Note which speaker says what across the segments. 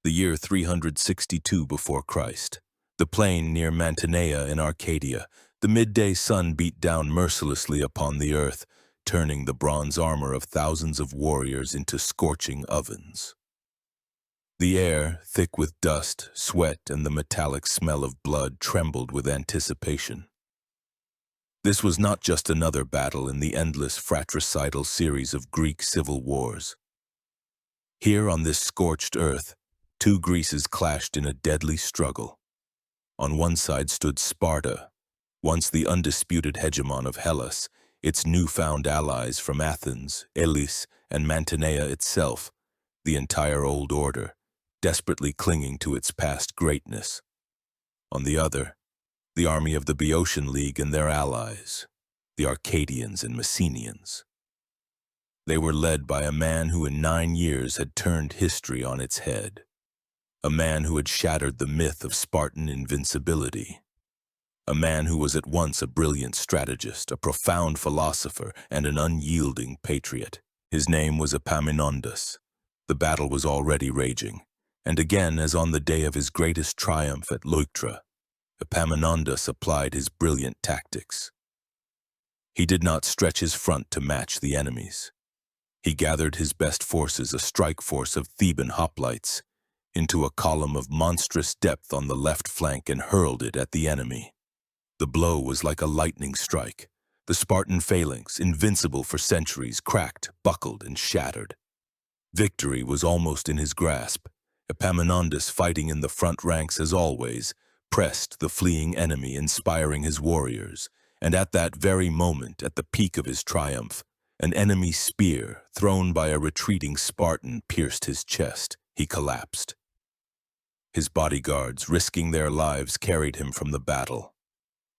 Speaker 1: The year 362 before Christ. The plain near Mantinea in Arcadia, the midday sun beat down mercilessly upon the earth, turning the bronze armor of thousands of warriors into scorching ovens. The air, thick with dust, sweat, and the metallic smell of blood, trembled with anticipation. This was not just another battle in the endless fratricidal series of Greek civil wars. Here on this scorched earth, two Greeces clashed in a deadly struggle. On one side stood Sparta, once the undisputed hegemon of Hellas, its newfound allies from Athens, Elis, and Mantinea itself, the entire old order, desperately clinging to its past greatness. On the other, the army of the Boeotian League and their allies, the Arcadians and Messenians. They were led by a man who in 9 years had turned history on its head, a man who had shattered the myth of Spartan invincibility, a man who was at once a brilliant strategist, a profound philosopher, and an unyielding patriot. His name was Epaminondas. The battle was already raging, and again, as on the day of his greatest triumph at Leuctra, Epaminondas applied his brilliant tactics. He did not stretch his front to match the enemy's. He gathered his best forces, a strike force of Theban hoplites, into a column of monstrous depth on the left flank and hurled it at the enemy. The blow was like a lightning strike. The Spartan phalanx, invincible for centuries, cracked, buckled, and shattered. Victory was almost in his grasp. Epaminondas, fighting in the front ranks as always, pressed the fleeing enemy, inspiring his warriors, and at that very moment, at the peak of his triumph, an enemy spear, thrown by a retreating Spartan, pierced his chest. He collapsed. His bodyguards, risking their lives, carried him from the battle.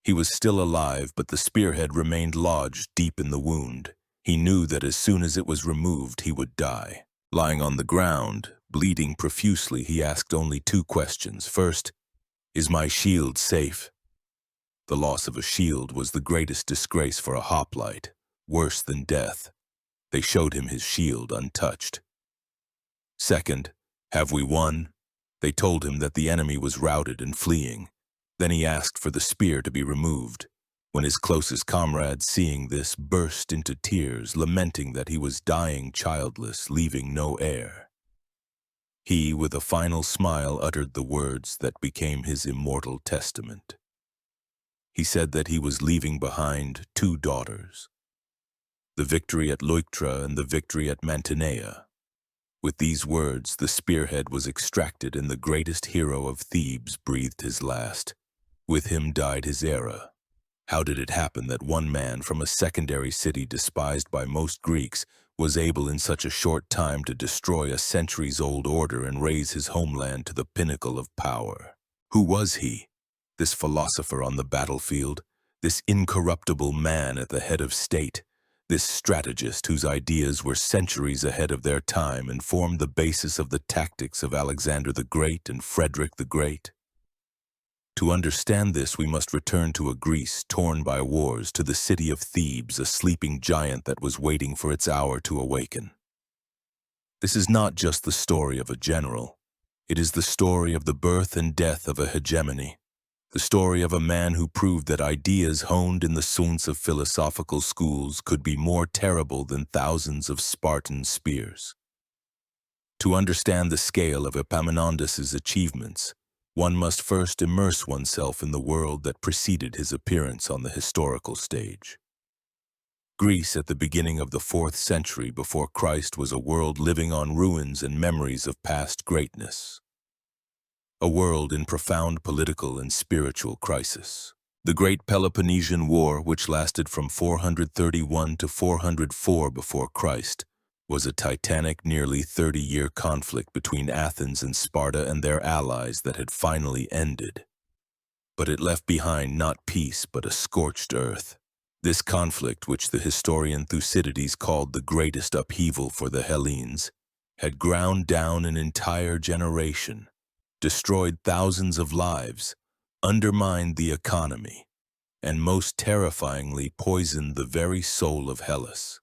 Speaker 1: He was still alive, but the spearhead remained lodged deep in the wound. He knew that as soon as it was removed, he would die. Lying on the ground, bleeding profusely, he asked only 2 questions. First, "Is my shield safe?" The loss of a shield was the greatest disgrace for a hoplite, worse than death. They showed him his shield untouched. Second, "Have we won?" They told him that the enemy was routed and fleeing. Then he asked for the spear to be removed, when his closest comrades, seeing this, burst into tears, lamenting that he was dying childless, leaving no heir. He, with a final smile, uttered the words that became his immortal testament. He said that he was leaving behind 2 daughters, the victory at Leuctra and the victory at Mantinea. With these words, the spearhead was extracted and the greatest hero of Thebes breathed his last. With him died his era. How did it happen that one man from a secondary city despised by most Greeks was able in such a short time to destroy a centuries-old order and raise his homeland to the pinnacle of power? Who was he, this philosopher on the battlefield, this incorruptible man at the head of state, this strategist whose ideas were centuries ahead of their time and formed the basis of the tactics of Alexander the Great and Frederick the Great? To understand this, we must return to a Greece torn by wars, to the city of Thebes, a sleeping giant that was waiting for its hour to awaken. This is not just the story of a general. It is the story of the birth and death of a hegemony, the story of a man who proved that ideas honed in the suns of philosophical schools could be more terrible than thousands of Spartan spears. To understand the scale of Epaminondas's achievements, one must first immerse oneself in the world that preceded his appearance on the historical stage. Greece at the beginning of the 4th century before Christ was a world living on ruins and memories of past greatness. A world in profound political and spiritual crisis. The Great Peloponnesian War, which lasted from 431 to 404 before Christ, was a titanic, nearly 30-year conflict between Athens and Sparta and their allies that had finally ended. But it left behind not peace, but a scorched earth. This conflict, which the historian Thucydides called the greatest upheaval for the Hellenes, had ground down an entire generation, destroyed thousands of lives, undermined the economy, and most terrifyingly poisoned the very soul of Hellas.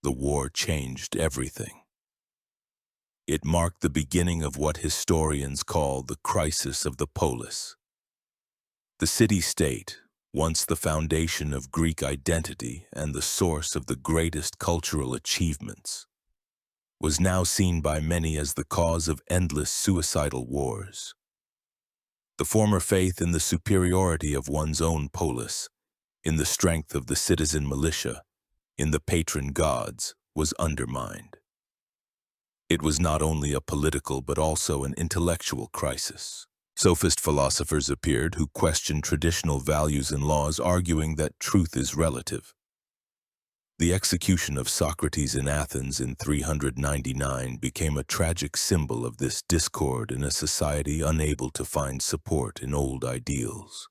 Speaker 1: The war changed everything. It marked the beginning of what historians call the crisis of the polis. The city-state, once the foundation of Greek identity and the source of the greatest cultural achievements, was now seen by many as the cause of endless suicidal wars. The former faith in the superiority of one's own polis, in the strength of the citizen militia, in the patron gods, was undermined. It was not only a political but also an intellectual crisis. Sophist philosophers appeared who questioned traditional values and laws, arguing that truth is relative. The execution of Socrates in Athens in 399 became a tragic symbol of this discord in a society unable to find support in old ideals.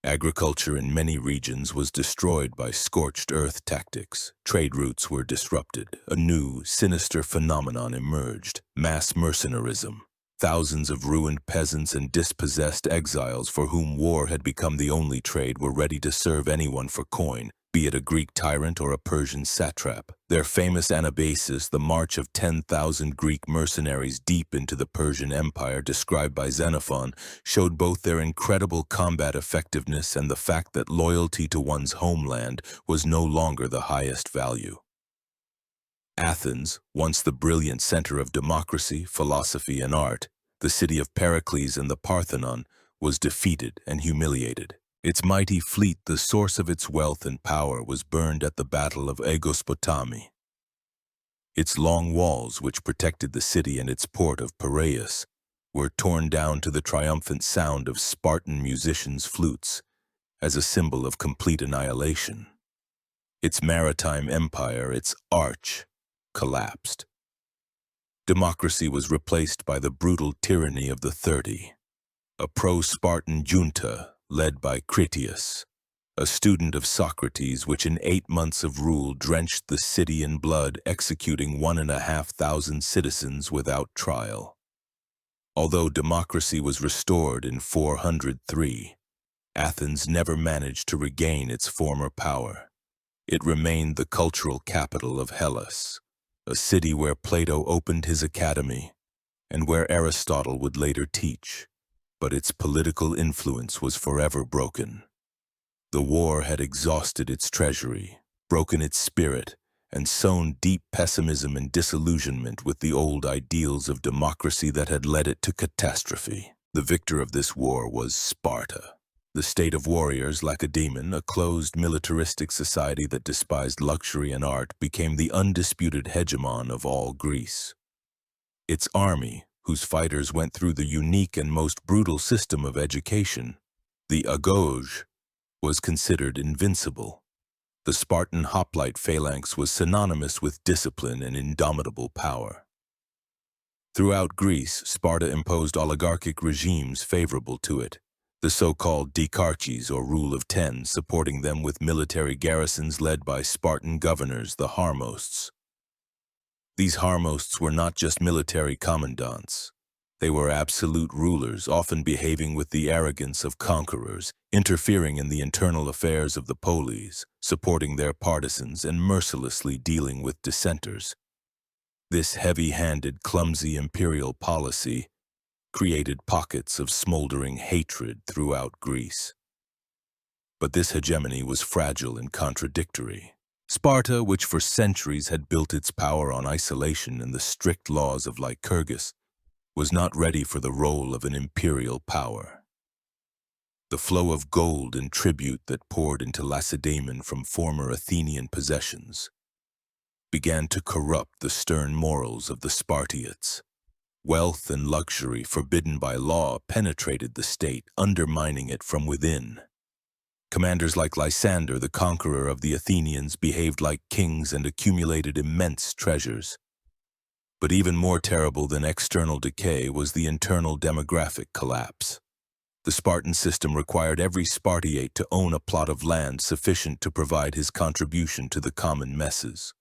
Speaker 1: Agriculture in many regions was destroyed by scorched earth tactics. Trade routes were disrupted. A new, sinister phenomenon emerged: mass mercenarism. Thousands of ruined peasants and dispossessed exiles for whom war had become the only trade were ready to serve anyone for coin, be it a Greek tyrant or a Persian satrap. Their famous Anabasis, the march of 10,000 Greek mercenaries deep into the Persian Empire, described by Xenophon, showed both their incredible combat effectiveness and the fact that loyalty to one's homeland was no longer the highest value. Athens, once the brilliant center of democracy, philosophy, and art, the city of Pericles and the Parthenon, was defeated and humiliated. Its mighty fleet, the source of its wealth and power, was burned at the Battle of Aegospotami. Its long walls, which protected the city and its port of Piraeus, were torn down to the triumphant sound of Spartan musicians' flutes, as a symbol of complete annihilation. Its maritime empire, its arch, collapsed. Democracy was replaced by the brutal tyranny of the 30, a pro-Spartan junta led by Critias, a student of Socrates, which in 8 months of rule drenched the city in blood, executing 1,500 citizens without trial. Although democracy was restored in 403, Athens never managed to regain its former power. It remained the cultural capital of Hellas, a city where Plato opened his academy and where Aristotle would later teach, but its political influence was forever broken. The war had exhausted its treasury, broken its spirit, and sown deep pessimism and disillusionment with the old ideals of democracy that had led it to catastrophe. The victor of this war was Sparta. The state of warriors, Lacedaemon, a closed militaristic society that despised luxury and art, became the undisputed hegemon of all Greece. Its army, whose fighters went through the unique and most brutal system of education, the agoge, was considered invincible. The Spartan hoplite phalanx was synonymous with discipline and indomitable power. Throughout Greece, Sparta imposed oligarchic regimes favorable to it, the so-called dikarches, or rule of 10, supporting them with military garrisons led by Spartan governors, the Harmosts. These Harmosts were not just military commandants. They were absolute rulers, often behaving with the arrogance of conquerors, interfering in the internal affairs of the Polis, supporting their partisans, and mercilessly dealing with dissenters. This heavy-handed, clumsy imperial policy created pockets of smoldering hatred throughout Greece. But this hegemony was fragile and contradictory. Sparta, which for centuries had built its power on isolation and the strict laws of Lycurgus, was not ready for the role of an imperial power. The flow of gold and tribute that poured into Lacedaemon from former Athenian possessions began to corrupt the stern morals of the Spartiates. Wealth and luxury forbidden by law penetrated the state, undermining it from within. Commanders like Lysander, the conqueror of the Athenians, behaved like kings and accumulated immense treasures. But even more terrible than external decay was the internal demographic collapse. The Spartan system required every Spartiate to own a plot of land sufficient to provide his contribution to the common messes.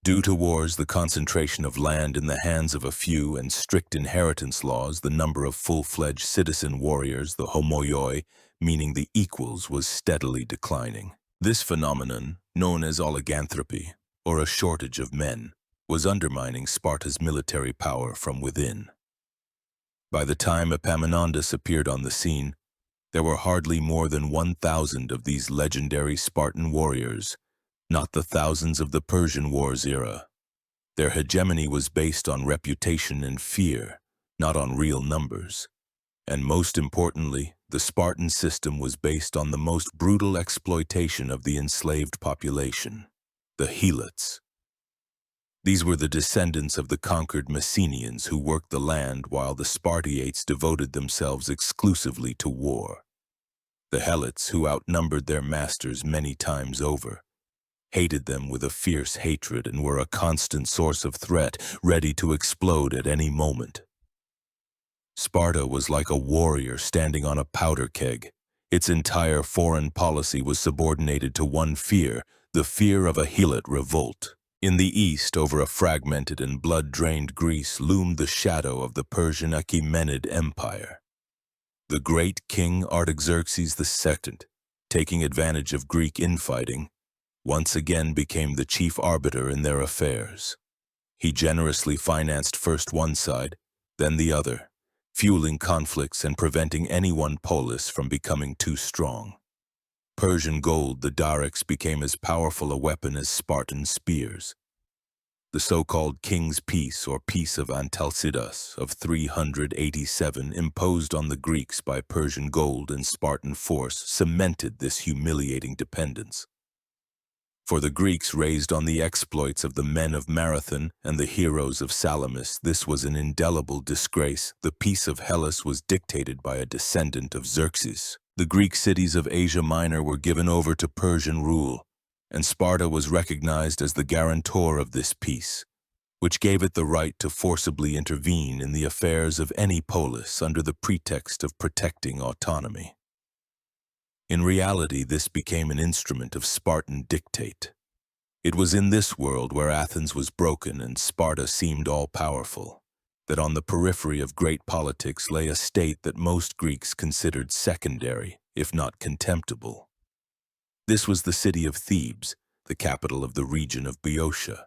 Speaker 1: Due to wars, the concentration of land in the hands of a few, and strict inheritance laws, the number of full-fledged citizen warriors, the homoioi, meaning the equals, was steadily declining. This phenomenon, known as oliganthropy, or a shortage of men, was undermining Sparta's military power from within. By the time Epaminondas appeared on the scene, there were hardly more than 1,000 of these legendary Spartan warriors, not the thousands of the Persian Wars era. Their hegemony was based on reputation and fear, not on real numbers. And most importantly, the Spartan system was based on the most brutal exploitation of the enslaved population, the helots. These were the descendants of the conquered Messenians who worked the land while the Spartiates devoted themselves exclusively to war. The helots, who outnumbered their masters many times over, hated them with a fierce hatred and were a constant source of threat, ready to explode at any moment. Sparta was like a warrior standing on a powder keg. Its entire foreign policy was subordinated to one fear, the fear of a helot revolt. In the east, over a fragmented and blood-drained Greece, loomed the shadow of the Persian Achaemenid Empire. The great king Artaxerxes II, taking advantage of Greek infighting, once again became the chief arbiter in their affairs. He generously financed first one side, then the other, fueling conflicts and preventing any one polis from becoming too strong. Persian gold, the darics, became as powerful a weapon as Spartan spears. The so-called King's Peace, or Peace of Antalcidas, of 387, imposed on the Greeks by Persian gold and Spartan force, cemented this humiliating dependence. For the Greeks, raised on the exploits of the men of Marathon and the heroes of Salamis, this was an indelible disgrace. The Peace of Hellas was dictated by a descendant of Xerxes. The Greek cities of Asia Minor were given over to Persian rule, and Sparta was recognized as the guarantor of this peace, which gave it the right to forcibly intervene in the affairs of any polis under the pretext of protecting autonomy. In reality, this became an instrument of Spartan dictate. It was in this world where Athens was broken and Sparta seemed all-powerful, that on the periphery of great politics lay a state that most Greeks considered secondary, if not contemptible. This was the city of Thebes, the capital of the region of Boeotia.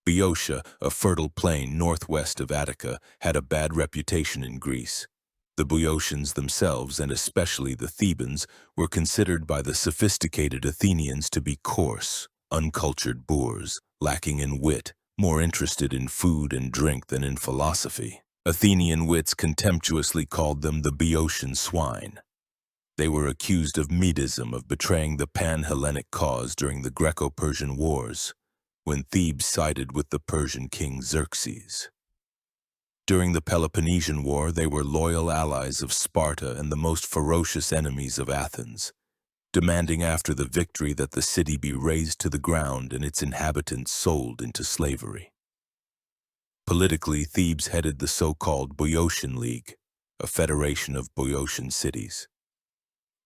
Speaker 1: Boeotia, a fertile plain northwest of Attica, had a bad reputation in Greece. The Boeotians themselves, and especially the Thebans, were considered by the sophisticated Athenians to be coarse, uncultured boors, lacking in wit, more interested in food and drink than in philosophy. Athenian wits contemptuously called them the Boeotian swine. They were accused of Medism, of betraying the pan-Hellenic cause during the Greco-Persian Wars, when Thebes sided with the Persian king Xerxes. During the Peloponnesian War, they were loyal allies of Sparta and the most ferocious enemies of Athens, demanding after the victory that the city be razed to the ground and its inhabitants sold into slavery. Politically, Thebes headed the so-called Boeotian League, a federation of Boeotian cities.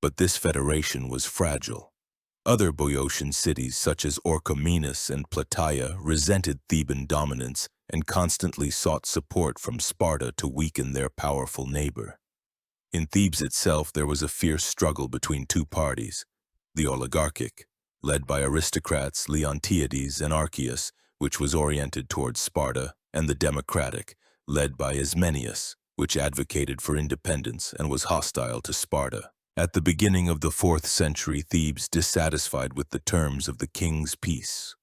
Speaker 1: But this federation was fragile. Other Boeotian cities, such as Orchomenus and Plataea, resented Theban dominance and constantly sought support from Sparta to weaken their powerful neighbor. In Thebes itself, there was a fierce struggle between two parties, the oligarchic, led by aristocrats Leontiades and Archias, which was oriented towards Sparta, and the democratic, led by Ismenias, which advocated for independence and was hostile to Sparta. At the beginning of the 4th century, Thebes, dissatisfied with the terms of the King's Peace,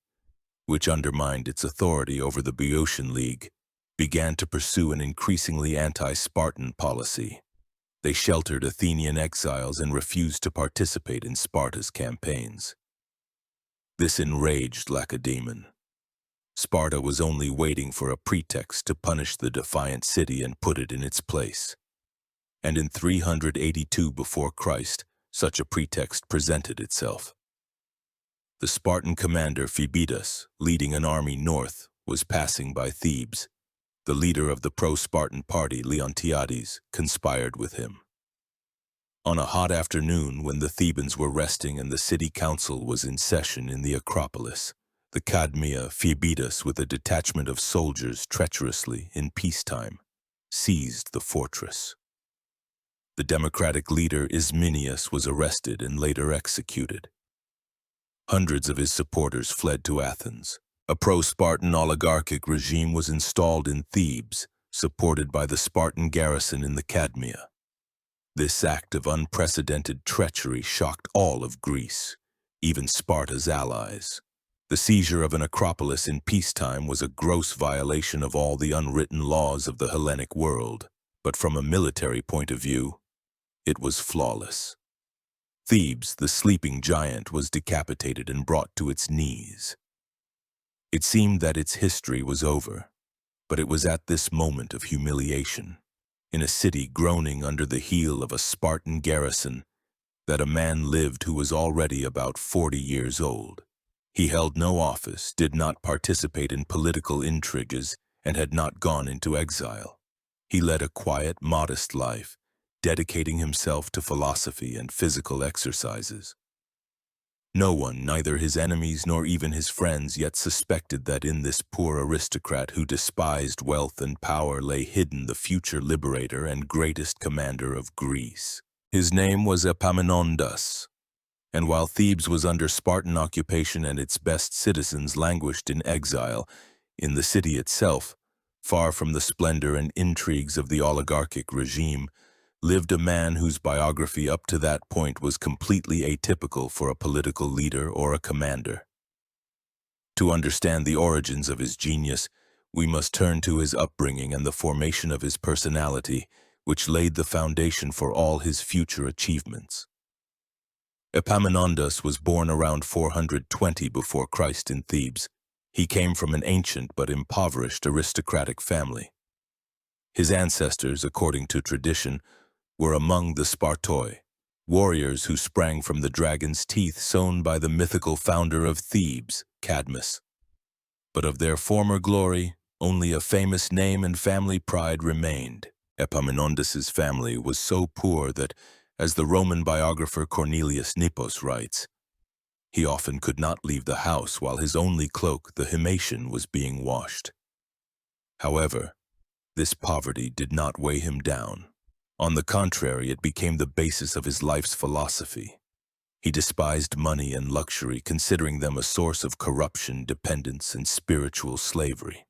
Speaker 1: which undermined its authority over the Boeotian League, began to pursue an increasingly anti-Spartan policy. They sheltered Athenian exiles and refused to participate in Sparta's campaigns. This enraged Lacedaemon. Sparta was only waiting for a pretext to punish the defiant city and put it in its place. And in 382 before Christ, such a pretext presented itself. The Spartan commander Pelopidas, leading an army north, was passing by Thebes. The leader of the pro-Spartan party, Leontiades, conspired with him. On a hot afternoon, when the Thebans were resting and the city council was in session in the Acropolis, the Cadmea, Pelopidas, with a detachment of soldiers treacherously, in peacetime, seized the fortress. The democratic leader Ismenias was arrested and later executed. Hundreds of his supporters fled to Athens. A pro-Spartan oligarchic regime was installed in Thebes, supported by the Spartan garrison in the Cadmea. This act of unprecedented treachery shocked all of Greece, even Sparta's allies. The seizure of an acropolis in peacetime was a gross violation of all the unwritten laws of the Hellenic world, but from a military point of view, it was flawless. Thebes, the sleeping giant, was decapitated and brought to its knees. It seemed that its history was over, but it was at this moment of humiliation, in a city groaning under the heel of a Spartan garrison, that a man lived who was already about 40 years old. He held no office, did not participate in political intrigues, and had not gone into exile. He led a quiet, modest life, dedicating himself to philosophy and physical exercises. No one, neither his enemies nor even his friends, yet suspected that in this poor aristocrat who despised wealth and power lay hidden the future liberator and greatest commander of Greece. His name was Epaminondas, and while Thebes was under Spartan occupation and its best citizens languished in exile, in the city itself, far from the splendor and intrigues of the oligarchic regime, lived a man whose biography up to that point was completely atypical for a political leader or a commander. To understand the origins of his genius, we must turn to his upbringing and the formation of his personality, which laid the foundation for all his future achievements. Epaminondas was born around 420 before Christ in Thebes. He came from an ancient but impoverished aristocratic family. His ancestors, according to tradition, were among the Spartoi, warriors who sprang from the dragon's teeth sown by the mythical founder of Thebes, Cadmus. But of their former glory, only a famous name and family pride remained. Epaminondas's family was so poor that, as the Roman biographer Cornelius Nepos writes, he often could not leave the house while his only cloak, the Humiliation, was being washed. However, this poverty did not weigh him down. On the contrary, it became the basis of his life's philosophy. He despised money and luxury, considering them a source of corruption, dependence, and spiritual slavery.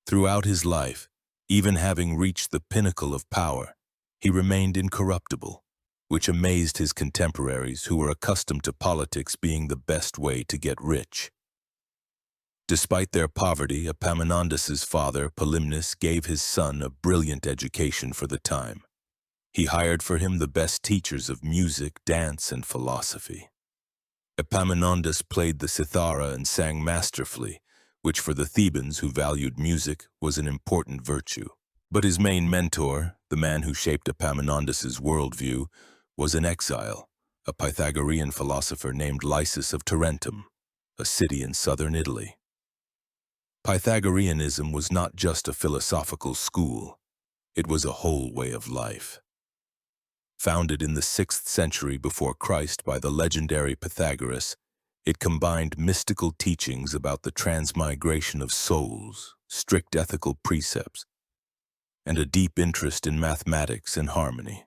Speaker 1: Throughout his life, even having reached the pinnacle of power, he remained incorruptible, which amazed his contemporaries who were accustomed to politics being the best way to get rich. Despite their poverty, Epaminondas's father, Polymnus, gave his son a brilliant education for the time. He hired for him the best teachers of music, dance, and philosophy. Epaminondas played the cithara and sang masterfully, which for the Thebans who valued music was an important virtue. But his main mentor, the man who shaped Epaminondas's worldview, was in exile, a Pythagorean philosopher named Lysis of Tarentum, a city in southern Italy. Pythagoreanism was not just a philosophical school, it was a whole way of life. Founded in the 6th century before Christ by the legendary Pythagoras, it combined mystical teachings about the transmigration of souls, strict ethical precepts, and a deep interest in mathematics and harmony.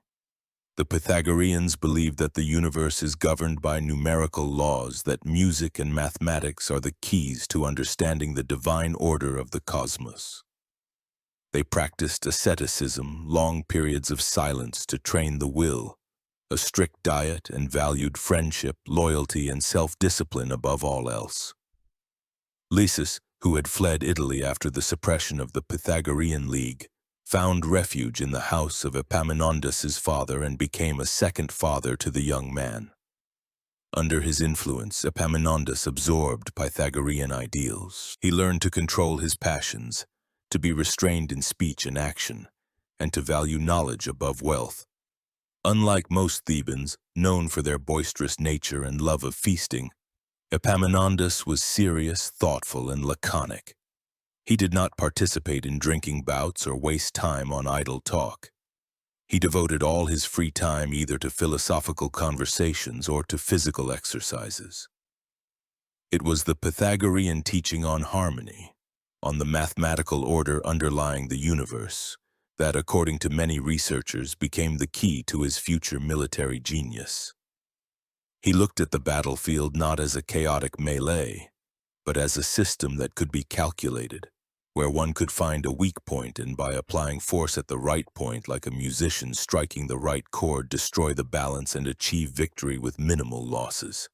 Speaker 1: The Pythagoreans believed that the universe is governed by numerical laws, that music and mathematics are the keys to understanding the divine order of the cosmos. They practiced asceticism, long periods of silence to train the will, a strict diet, and valued friendship, loyalty, and self-discipline above all else. Lysis, who had fled Italy after the suppression of the Pythagorean League, found refuge in the house of Epaminondas's father and became a second father to the young man. Under his influence, Epaminondas absorbed Pythagorean ideals. He learned to control his passions, to be restrained in speech and action, and to value knowledge above wealth. Unlike most Thebans, known for their boisterous nature and love of feasting, Epaminondas was serious, thoughtful, and laconic. He did not participate in drinking bouts or waste time on idle talk. He devoted all his free time either to philosophical conversations or to physical exercises. It was the Pythagorean teaching on harmony, on the mathematical order underlying the universe, that, according to many researchers, became the key to his future military genius. He looked at the battlefield not as a chaotic melee, but as a system that could be calculated, where one could find a weak point and by applying force at the right point like a musician striking the right chord destroy the balance and achieve victory with minimal losses.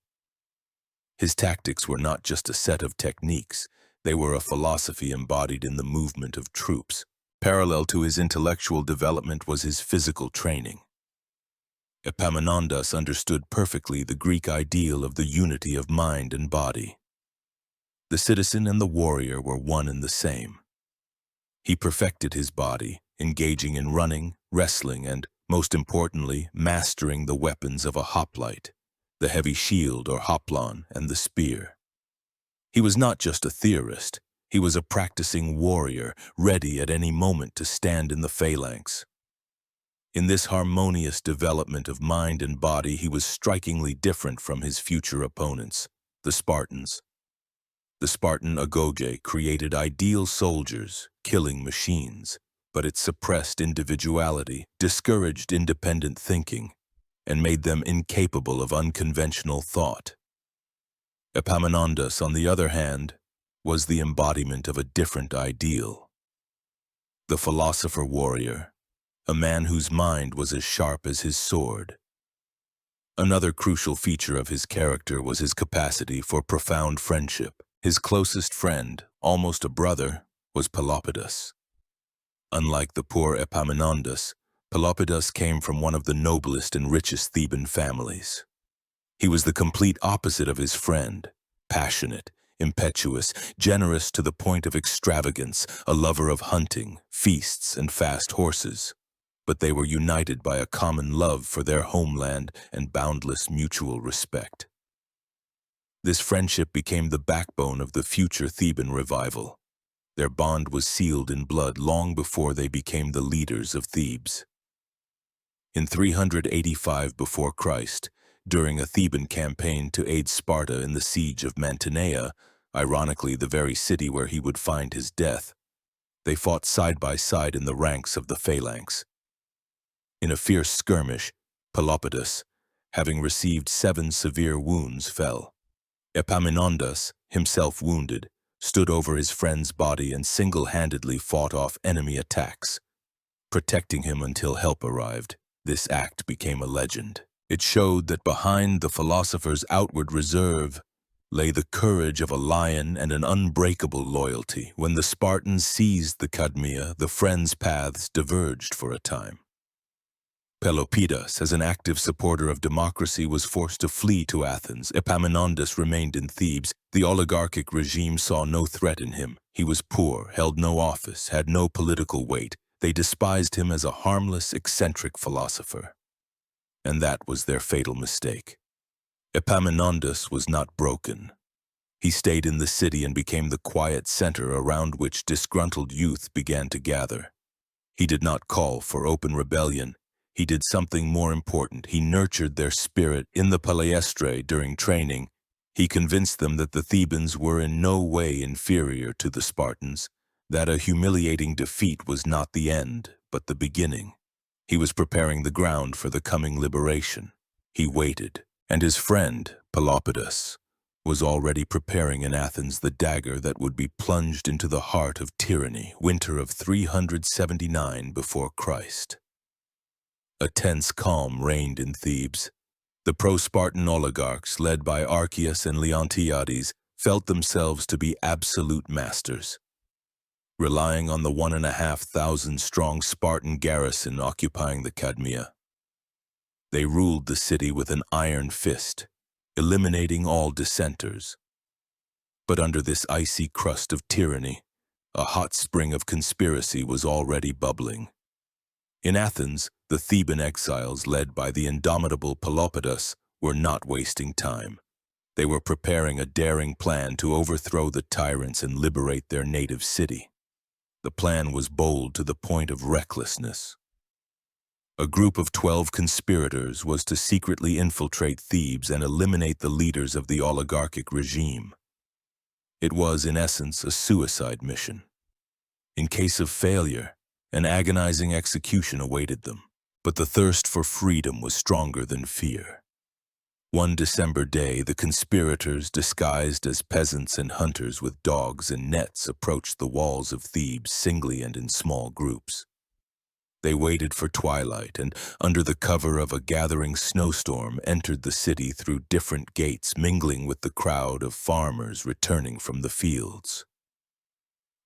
Speaker 1: His tactics were not just a set of techniques, they were a philosophy embodied in the movement of troops. Parallel to his intellectual development was his physical training. Epaminondas understood perfectly the Greek ideal of the unity of mind and body. The citizen and the warrior were one and the same. He perfected his body, engaging in running, wrestling, and, most importantly, mastering the weapons of a hoplite, the heavy shield or hoplon, and the spear. He was not just a theorist, he was a practicing warrior, ready at any moment to stand in the phalanx. In this harmonious development of mind and body, he was strikingly different from his future opponents, the Spartans. The Spartan agoge created ideal soldiers, killing machines, but it suppressed individuality, discouraged independent thinking, and made them incapable of unconventional thought. Epaminondas, on the other hand, was the embodiment of a different ideal. The philosopher warrior, a man whose mind was as sharp as his sword. Another crucial feature of his character was his capacity for profound friendship. His closest friend, almost a brother, was Pelopidas. Unlike the poor Epaminondas, Pelopidas came from one of the noblest and richest Theban families. He was the complete opposite of his friend, passionate, impetuous, generous to the point of extravagance, a lover of hunting, feasts, and fast horses. But they were united by a common love for their homeland and boundless mutual respect. This friendship became the backbone of the future Theban revival. Their bond was sealed in blood long before they became the leaders of Thebes. In 385 before Christ, during a Theban campaign to aid Sparta in the siege of Mantinea, ironically the very city where he would find his death, they fought side by side in the ranks of the phalanx. In a fierce skirmish, Pelopidas, having received 7 severe wounds, fell. Epaminondas, himself wounded, stood over his friend's body and single-handedly fought off enemy attacks, protecting him until help arrived. This act became a legend. It showed that behind the philosopher's outward reserve lay the courage of a lion and an unbreakable loyalty. When the Spartans seized the Cadmea, the friends' paths diverged for a time. Pelopidas, as an active supporter of democracy, was forced to flee to Athens. Epaminondas remained in Thebes. The oligarchic regime saw no threat in him. He was poor, held no office, had no political weight. They despised him as a harmless, eccentric philosopher. And that was their fatal mistake. Epaminondas was not broken. He stayed in the city and became the quiet center around which disgruntled youth began to gather. He did not call for open rebellion. He did something more important. He nurtured their spirit. In the Palaestra during training, he convinced them that the Thebans were in no way inferior to the Spartans, that a humiliating defeat was not the end, but the beginning. He was preparing the ground for the coming liberation. He waited, and his friend, Pelopidas, was already preparing in Athens the dagger that would be plunged into the heart of tyranny, winter of 379 before Christ. A tense calm reigned in Thebes. The pro-Spartan oligarchs, led by Archias and Leontiades, felt themselves to be absolute masters. Relying on the 1,500-strong Spartan garrison occupying the Cadmea, they ruled the city with an iron fist, eliminating all dissenters. But under this icy crust of tyranny, a hot spring of conspiracy was already bubbling. In Athens, the Theban exiles, led by the indomitable Pelopidas, were not wasting time. They were preparing a daring plan to overthrow the tyrants and liberate their native city. The plan was bold to the point of recklessness. A group of 12 conspirators was to secretly infiltrate Thebes and eliminate the leaders of the oligarchic regime. It was, in essence, a suicide mission. In case of failure, an agonizing execution awaited them. But the thirst for freedom was stronger than fear. One December day, the conspirators, disguised as peasants and hunters with dogs and nets, approached the walls of Thebes singly and in small groups. They waited for twilight and, under the cover of a gathering snowstorm, entered the city through different gates, mingling with the crowd of farmers returning from the fields.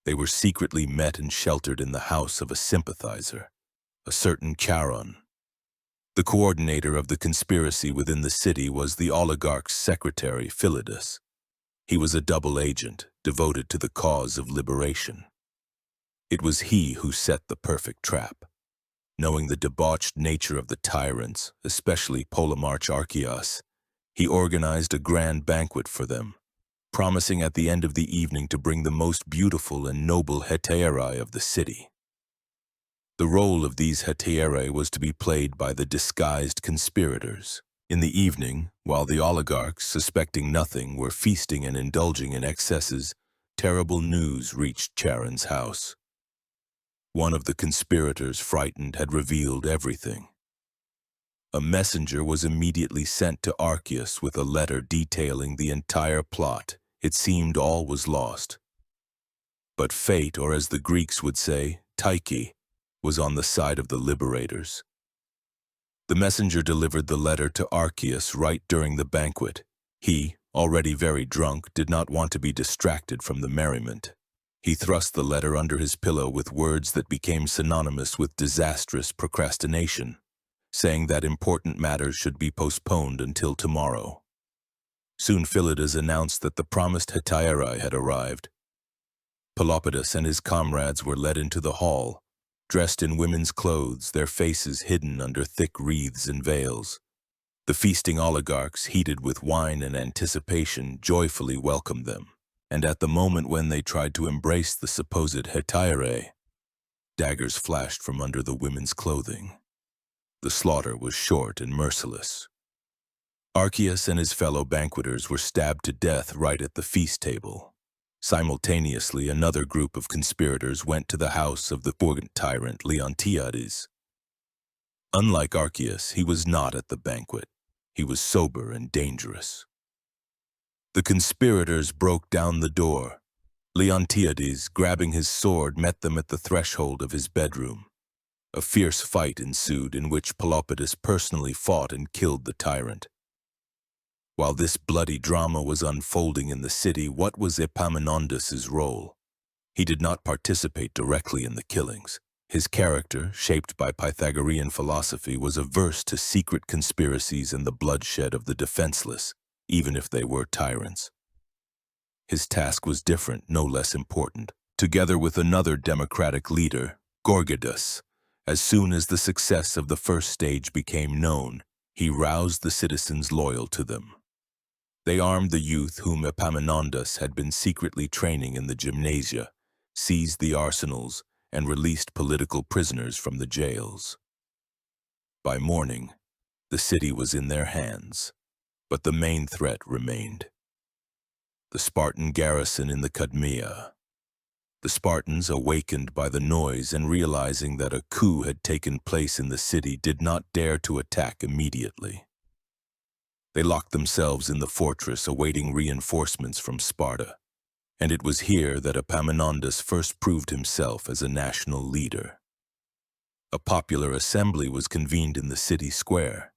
Speaker 1: They were secretly met and sheltered in the house of a sympathizer, a certain Charon. The coordinator of the conspiracy within the city was the oligarch's secretary, Pelopidas. He was a double agent, devoted to the cause of liberation. It was he who set the perfect trap. Knowing the debauched nature of the tyrants, especially Polemarch Archias, he organized a grand banquet for them, promising at the end of the evening to bring the most beautiful and noble hetairai of the city. The role of these hetairai was to be played by the disguised conspirators. In the evening, while the oligarchs, suspecting nothing, were feasting and indulging in excesses, terrible news reached Charon's house. One of the conspirators, frightened, had revealed everything. A messenger was immediately sent to Archias with a letter detailing the entire plot. It seemed all was lost. But fate, or as the Greeks would say, Tyche, was on the side of the liberators. The messenger delivered the letter to Archias right during the banquet. He, already very drunk, did not want to be distracted from the merriment. He thrust the letter under his pillow with words that became synonymous with disastrous procrastination, saying that important matters should be postponed until tomorrow. Soon Pelopidas announced that the promised hetairai had arrived. Pelopidas and his comrades were led into the hall, dressed in women's clothes, their faces hidden under thick wreaths and veils. The feasting oligarchs, heated with wine and anticipation, joyfully welcomed them. And at the moment when they tried to embrace the supposed hetairai, daggers flashed from under the women's clothing. The slaughter was short and merciless. Archias and his fellow banqueters were stabbed to death right at the feast table. Simultaneously, another group of conspirators went to the house of the Boeotian tyrant Leontiades. Unlike Archias, he was not at the banquet. He was sober and dangerous. The conspirators broke down the door. Leontiades, grabbing his sword, met them at the threshold of his bedroom. A fierce fight ensued in which Pelopidas personally fought and killed the tyrant. While this bloody drama was unfolding in the city, what was Epaminondas' role? He did not participate directly in the killings. His character, shaped by Pythagorean philosophy, was averse to secret conspiracies and the bloodshed of the defenseless, even if they were tyrants. His task was different, no less important. Together with another democratic leader, Gorgidas, as soon as the success of the first stage became known, he roused the citizens loyal to them. They armed the youth whom Epaminondas had been secretly training in the gymnasia, seized the arsenals, and released political prisoners from the jails. By morning, the city was in their hands, but the main threat remained. The Spartan garrison in the Cadmea. The Spartans, awakened by the noise and realizing that a coup had taken place in the city, did not dare to attack immediately. They locked themselves in the fortress, awaiting reinforcements from Sparta, and it was here that Epaminondas first proved himself as a national leader. A popular assembly was convened in the city square.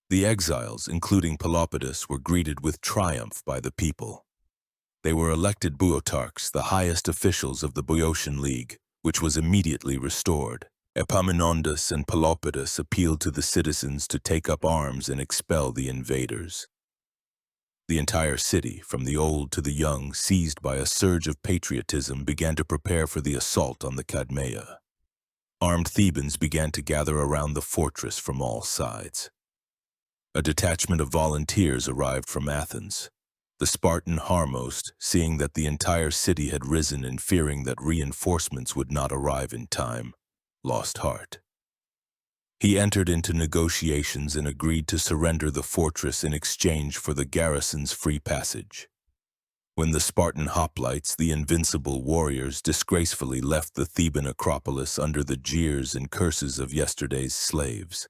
Speaker 1: The exiles, including Pelopidas, were greeted with triumph by the people. They were elected Boeotarchs, the highest officials of the Boeotian League, which was immediately restored. Epaminondas and Pelopidas appealed to the citizens to take up arms and expel the invaders. The entire city, from the old to the young, seized by a surge of patriotism, began to prepare for the assault on the Cadmea. Armed Thebans began to gather around the fortress from all sides. A detachment of volunteers arrived from Athens. The Spartan Harmosts, seeing that the entire city had risen and fearing that reinforcements would not arrive in time, lost heart. He entered into negotiations and agreed to surrender the fortress in exchange for the garrison's free passage. When the Spartan hoplites, the invincible warriors, disgracefully left the Theban Acropolis under the jeers and curses of yesterday's slaves.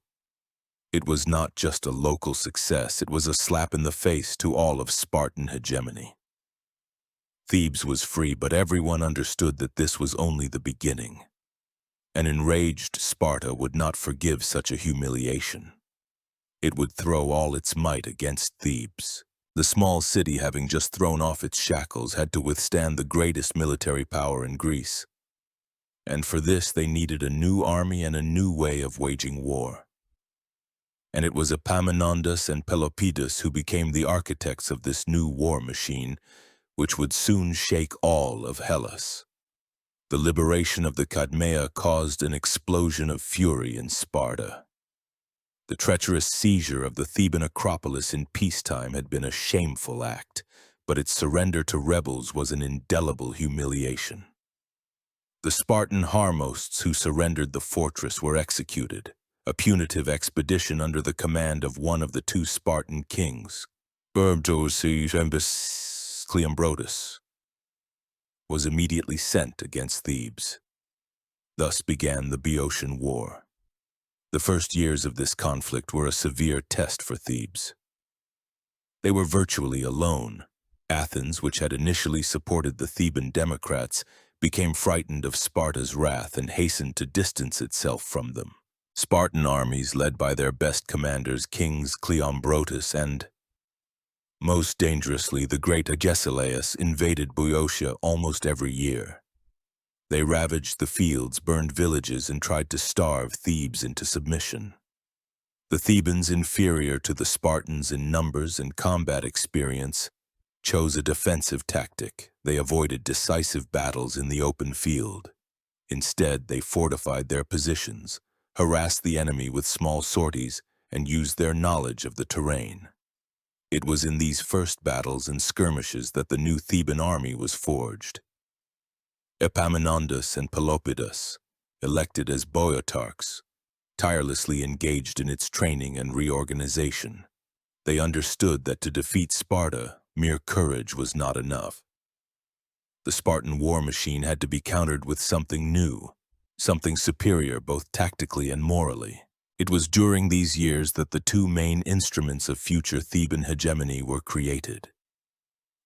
Speaker 1: It was not just a local success, it was a slap in the face to all of Spartan hegemony. Thebes was free, but everyone understood that this was only the beginning. An enraged Sparta would not forgive such a humiliation. It would throw all its might against Thebes. The small city, having just thrown off its shackles, had to withstand the greatest military power in Greece. And for this they needed a new army and a new way of waging war. And it was Epaminondas and Pelopidas who became the architects of this new war machine, which would soon shake all of Hellas. The liberation of the Cadmea caused an explosion of fury in Sparta. The treacherous seizure of the Theban Acropolis in peacetime had been a shameful act, but its surrender to rebels was an indelible humiliation. The Spartan Harmosts who surrendered the fortress were executed. A punitive expedition under the command of one of the two Spartan kings, Cleombrotus, was immediately sent against Thebes. Thus began the Boeotian War. The first years of this conflict were a severe test for Thebes. They were virtually alone. Athens, which had initially supported the Theban democrats, became frightened of Sparta's wrath and hastened to distance itself from them. Spartan armies, led by their best commanders, Kings Cleombrotus and, most dangerously, the great Agesilaus, invaded Boeotia almost every year. They ravaged the fields, burned villages, and tried to starve Thebes into submission. The Thebans, inferior to the Spartans in numbers and combat experience, chose a defensive tactic. They avoided decisive battles in the open field. Instead, they fortified their positions, harassed the enemy with small sorties, and used their knowledge of the terrain. It was in these first battles and skirmishes that the new Theban army was forged. Epaminondas and Pelopidas, elected as Boeotarchs, tirelessly engaged in its training and reorganization. They understood that to defeat Sparta, mere courage was not enough. The Spartan war machine had to be countered with something new, something superior both tactically and morally. It was during these years that the two main instruments of future Theban hegemony were created: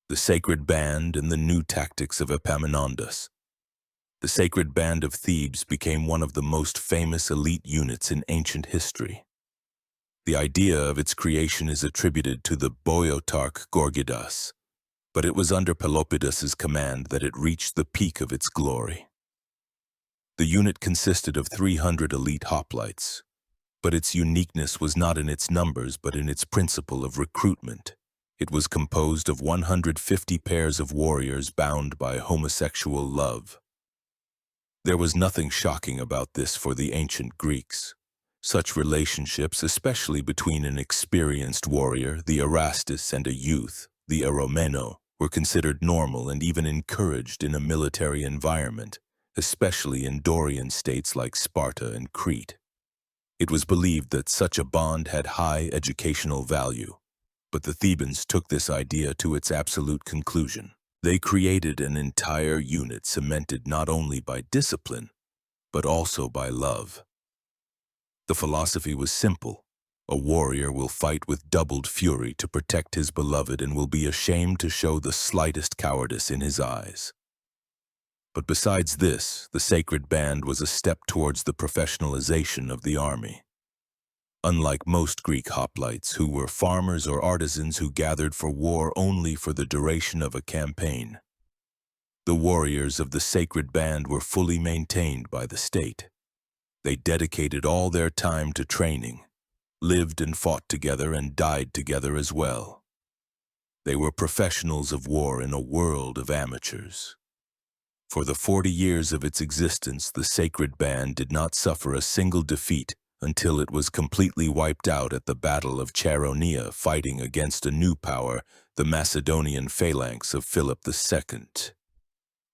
Speaker 1: the Sacred Band and the new tactics of Epaminondas. The Sacred Band of Thebes became one of the most famous elite units in ancient history. The idea of its creation is attributed to the Boeotarch Gorgidas, but it was under Pelopidas's command that it reached the peak of its glory. The unit consisted of 300 elite hoplites, but its uniqueness was not in its numbers but in its principle of recruitment. It was composed of 150 pairs of warriors bound by homosexual love. There was nothing shocking about this for the ancient Greeks. Such relationships, especially between an experienced warrior, the Erastus, and a youth, the Eromeno, were considered normal and even encouraged in a military environment, especially in Dorian states like Sparta and Crete. It was believed that such a bond had high educational value, but the Thebans took this idea to its absolute conclusion. They created an entire unit cemented not only by discipline, but also by love. The philosophy was simple. A warrior will fight with doubled fury to protect his beloved and will be ashamed to show the slightest cowardice in his eyes. But besides this, the Sacred Band was a step towards the professionalization of the army. Unlike most Greek hoplites, who were farmers or artisans who gathered for war only for the duration of a campaign, the warriors of the Sacred Band were fully maintained by the state. They dedicated all their time to training, lived and fought together, and died together as well. They were professionals of war in a world of amateurs. For the 40 years of its existence, the Sacred Band did not suffer a single defeat until it was completely wiped out at the Battle of Chaeronea, fighting against a new power, the Macedonian phalanx of Philip II.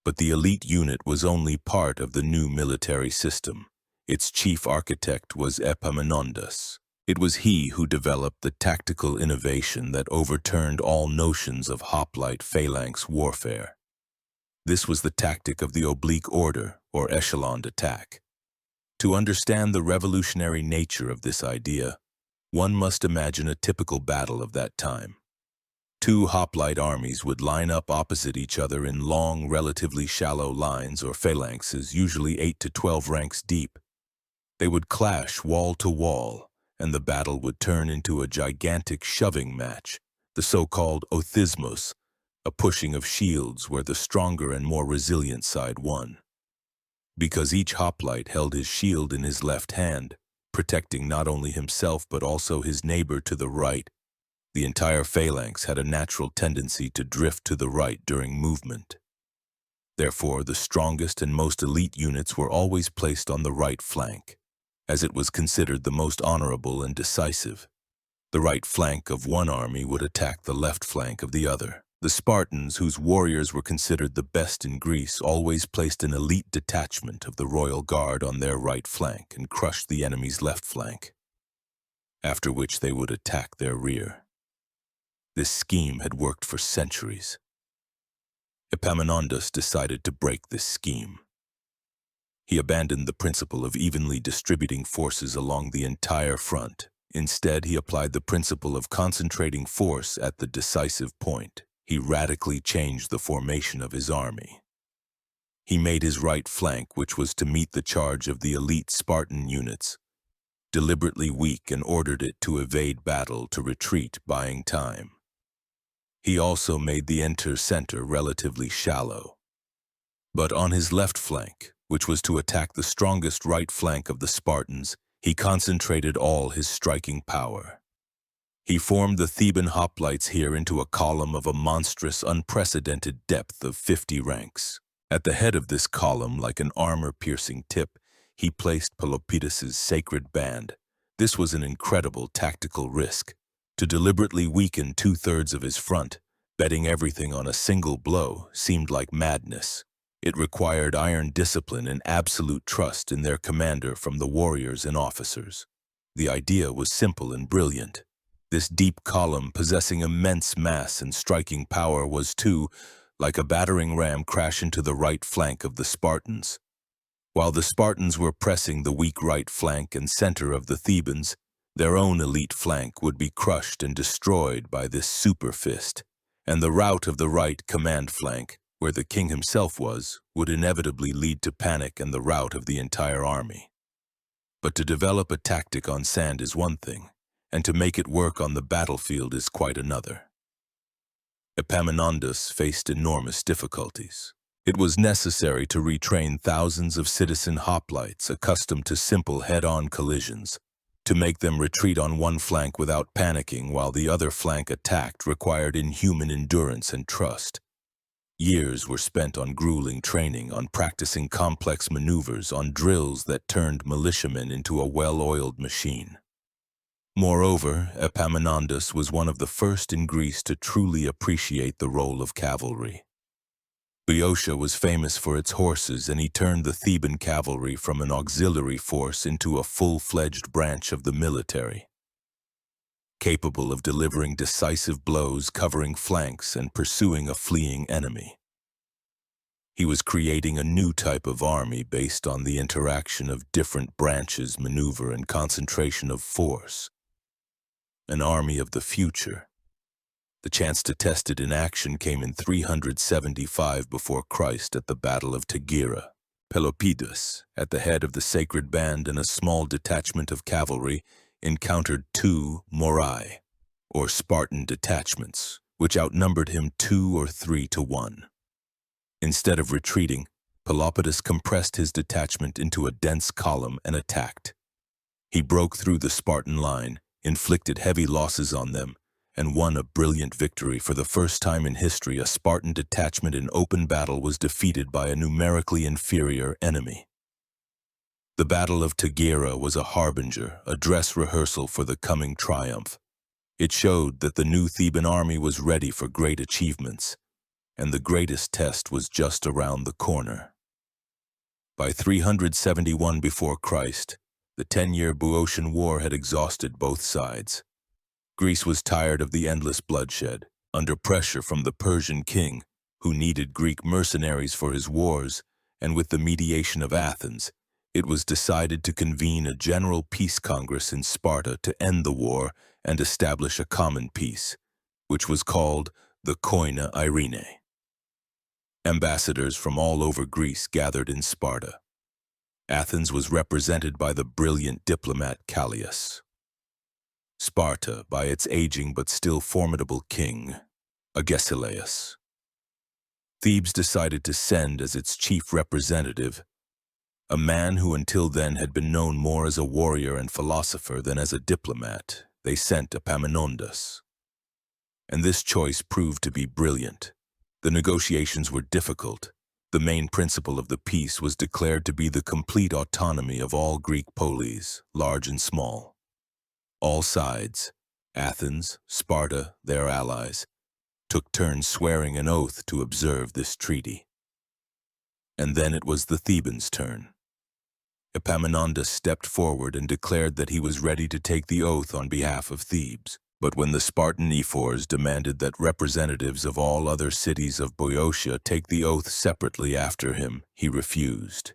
Speaker 1: But the elite unit was only part of the new military system. Its chief architect was Epaminondas. It was he who developed the tactical innovation that overturned all notions of hoplite phalanx warfare. This was the tactic of the oblique order, or echeloned attack. To understand the revolutionary nature of this idea, One must imagine a typical battle of that time. Two hoplite armies would line up opposite each other in long, relatively shallow lines or phalanxes, usually 8 to 12 ranks deep. They would clash wall to wall, and the battle would turn into a gigantic shoving match, the so-called othismos, a pushing of shields where the stronger and more resilient side won. Because each hoplite held his shield in his left hand, protecting not only himself but also his neighbor to the right, the entire phalanx had a natural tendency to drift to the right during movement. Therefore, the strongest and most elite units were always placed on the right flank, as it was considered the most honorable and decisive. The right flank of one army would attack the left flank of the other. The Spartans, whose warriors were considered the best in Greece, always placed an elite detachment of the royal guard on their right flank and crushed the enemy's left flank, after which they would attack their rear. This scheme had worked for centuries. Epaminondas decided to break this scheme. He abandoned the principle of evenly distributing forces along the entire front. Instead, he applied the principle of concentrating force at the decisive point. He radically changed the formation of his army. He made his right flank, which was to meet the charge of the elite Spartan units, deliberately weak and ordered it to evade battle to retreat, buying time. He also made the center relatively shallow. But on his left flank, which was to attack the strongest right flank of the Spartans, he concentrated all his striking power. He formed the Theban hoplites here into a column of a monstrous, unprecedented depth of 50 ranks. At the head of this column, like an armor-piercing tip, he placed Pelopidas's Sacred Band. This was an incredible tactical risk. To deliberately weaken 2/3 of his front, betting everything on a single blow, seemed like madness. It required iron discipline and absolute trust in their commander from the warriors and officers. The idea was simple and brilliant. This deep column, possessing immense mass and striking power, was to, like a battering ram, crash into the right flank of the Spartans. While the Spartans were pressing the weak right flank and center of the Thebans, their own elite flank would be crushed and destroyed by this super fist, and the rout of the right command flank, where the king himself was, would inevitably lead to panic and the rout of the entire army. But to develop a tactic on sand is one thing, and to make it work on the battlefield is quite another. Epaminondas faced enormous difficulties. It was necessary to retrain thousands of citizen hoplites accustomed to simple head-on collisions. To make them retreat on one flank without panicking while the other flank attacked required inhuman endurance and trust. Years were spent on grueling training, on practicing complex maneuvers, on drills that turned militiamen into a well-oiled machine. Moreover, Epaminondas was one of the first in Greece to truly appreciate the role of cavalry. Boeotia was famous for its horses, and he turned the Theban cavalry from an auxiliary force into a full-fledged branch of the military, capable of delivering decisive blows, covering flanks, and pursuing a fleeing enemy. He was creating a new type of army based on the interaction of different branches, maneuver, and concentration of force. An army of the future. The chance to test it in action came in 375 before Christ at the Battle of Tegea. Pelopidas, at the head of the Sacred Band and a small detachment of cavalry, encountered 2 morai, or Spartan detachments, which outnumbered him 2 or 3 to 1. Instead of retreating, Pelopidas compressed his detachment into a dense column and attacked. He broke through the Spartan line, inflicted heavy losses on them, and won a brilliant victory. For the first time in history, a Spartan detachment in open battle was defeated by a numerically inferior enemy. The Battle of Tegea was a harbinger, a dress rehearsal for the coming triumph. It showed that the new Theban army was ready for great achievements, and the greatest test was just around the corner. By 371 before Christ, the 10-year Boeotian War had exhausted both sides. Greece was tired of the endless bloodshed, under pressure from the Persian king, who needed Greek mercenaries for his wars, and with the mediation of Athens, it was decided to convene a general peace congress in Sparta to end the war and establish a common peace, which was called the Koine Irene. Ambassadors from all over Greece gathered in Sparta. Athens was represented by the brilliant diplomat Callias. Sparta by its aging but still formidable king, Agesilaus. Thebes decided to send as its chief representative a man who until then had been known more as a warrior and philosopher than as a diplomat. They sent Epaminondas. And this choice proved to be brilliant. The negotiations were difficult. The main principle of the peace was declared to be the complete autonomy of all Greek polis, large and small. All sides, Athens, Sparta, their allies, took turns swearing an oath to observe this treaty. And then it was the Thebans' turn. Epaminondas stepped forward and declared that he was ready to take the oath on behalf of Thebes. But when the Spartan ephors demanded that representatives of all other cities of Boeotia take the oath separately after him, he refused.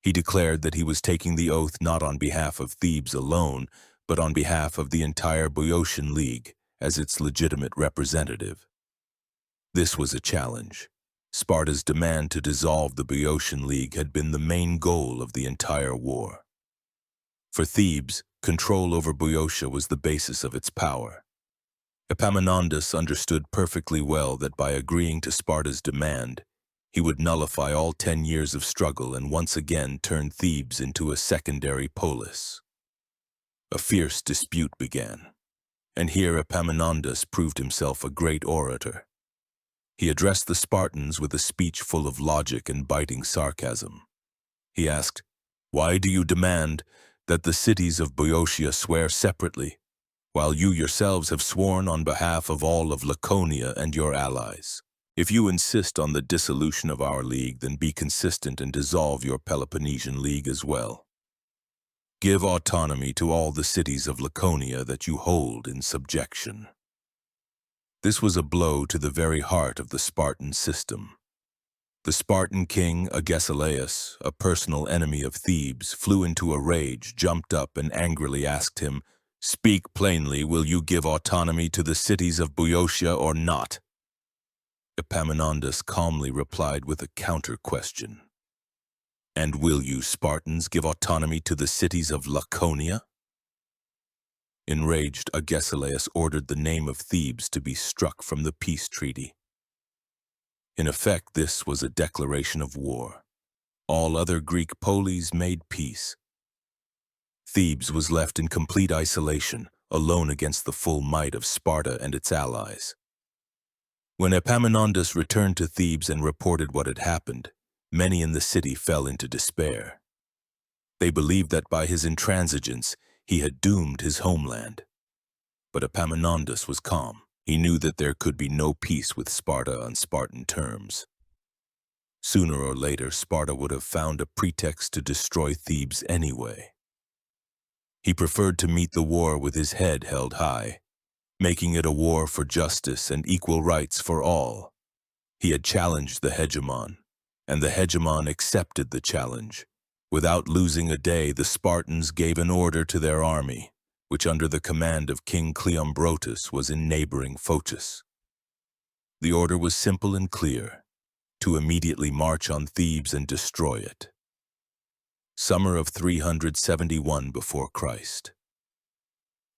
Speaker 1: He declared that he was taking the oath not on behalf of Thebes alone, but on behalf of the entire Boeotian League as its legitimate representative. This was a challenge. Sparta's demand to dissolve the Boeotian League had been the main goal of the entire war. For Thebes, control over Boeotia was the basis of its power. Epaminondas understood perfectly well that by agreeing to Sparta's demand, he would nullify all 10 years of struggle and once again turn Thebes into a secondary polis. A fierce dispute began, and here Epaminondas proved himself a great orator. He addressed the Spartans with a speech full of logic and biting sarcasm. He asked, "Why do you demand that the cities of Boeotia swear separately, while you yourselves have sworn on behalf of all of Laconia and your allies? If you insist on the dissolution of our league, then be consistent and dissolve your Peloponnesian League as well. Give autonomy to all the cities of Laconia that you hold in subjection." This was a blow to the very heart of the Spartan system. The Spartan king, Agesilaus, a personal enemy of Thebes, flew into a rage, jumped up, and angrily asked him, "Speak plainly, will you give autonomy to the cities of Boeotia or not?" Epaminondas calmly replied with a counter-question. "And will you, Spartans, give autonomy to the cities of Laconia?" Enraged, Agesilaus ordered the name of Thebes to be struck from the peace treaty. In effect, this was a declaration of war. All other Greek polis made peace. Thebes was left in complete isolation, alone against the full might of Sparta and its allies. When Epaminondas returned to Thebes and reported what had happened, many in the city fell into despair. They believed that by his intransigence, he had doomed his homeland. But Epaminondas was calm. He knew that there could be no peace with Sparta on Spartan terms. Sooner or later, Sparta would have found a pretext to destroy Thebes anyway. He preferred to meet the war with his head held high, making it a war for justice and equal rights for all. He had challenged the hegemon, and the hegemon accepted the challenge. Without losing a day, the Spartans gave an order to their army, which under the command of King Cleombrotus was in neighboring Phocis. The order was simple and clear, to immediately march on Thebes and destroy it. Summer of 371 before Christ.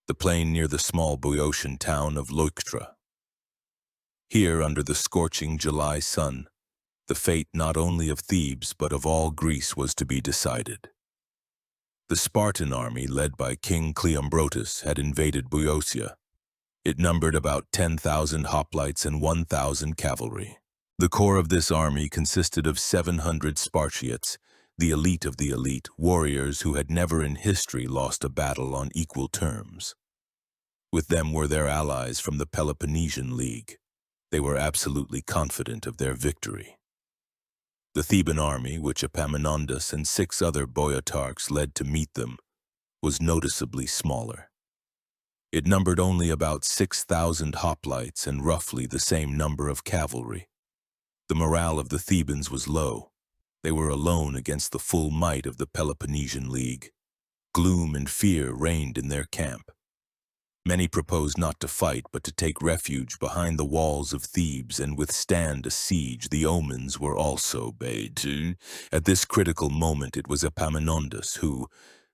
Speaker 1: The plain near the small Boeotian town of Leuctra. Here, under the scorching July sun, the fate not only of Thebes but of all Greece was to be decided. The Spartan army, led by King Cleombrotus, had invaded Boeotia. It numbered about 10,000 hoplites and 1,000 cavalry. The core of this army consisted of 700 Spartiates, the elite of the elite, warriors who had never in history lost a battle on equal terms. With them were their allies from the Peloponnesian League. They were absolutely confident of their victory. The Theban army, which Epaminondas and 6 other boeotarchs led to meet them, was noticeably smaller. It numbered only about 6,000 hoplites and roughly the same number of cavalry. The morale of the Thebans was low. They were alone against the full might of the Peloponnesian League. Gloom and fear reigned in their camp. Many proposed not to fight, but to take refuge behind the walls of Thebes and withstand a siege. The omens were also bade. At this critical moment, it was Epaminondas who,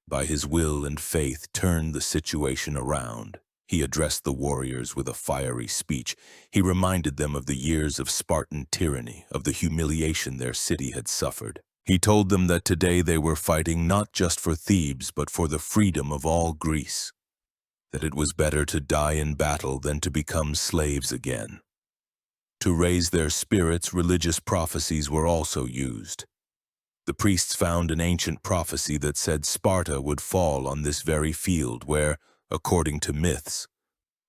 Speaker 1: by his will and faith, turned the situation around. He addressed the warriors with a fiery speech. He reminded them of the years of Spartan tyranny, of the humiliation their city had suffered. He told them that today they were fighting not just for Thebes, but for the freedom of all Greece. That it was better to die in battle than to become slaves again. To raise their spirits, religious prophecies were also used. The priests found an ancient prophecy that said Sparta would fall on this very field where, according to myths,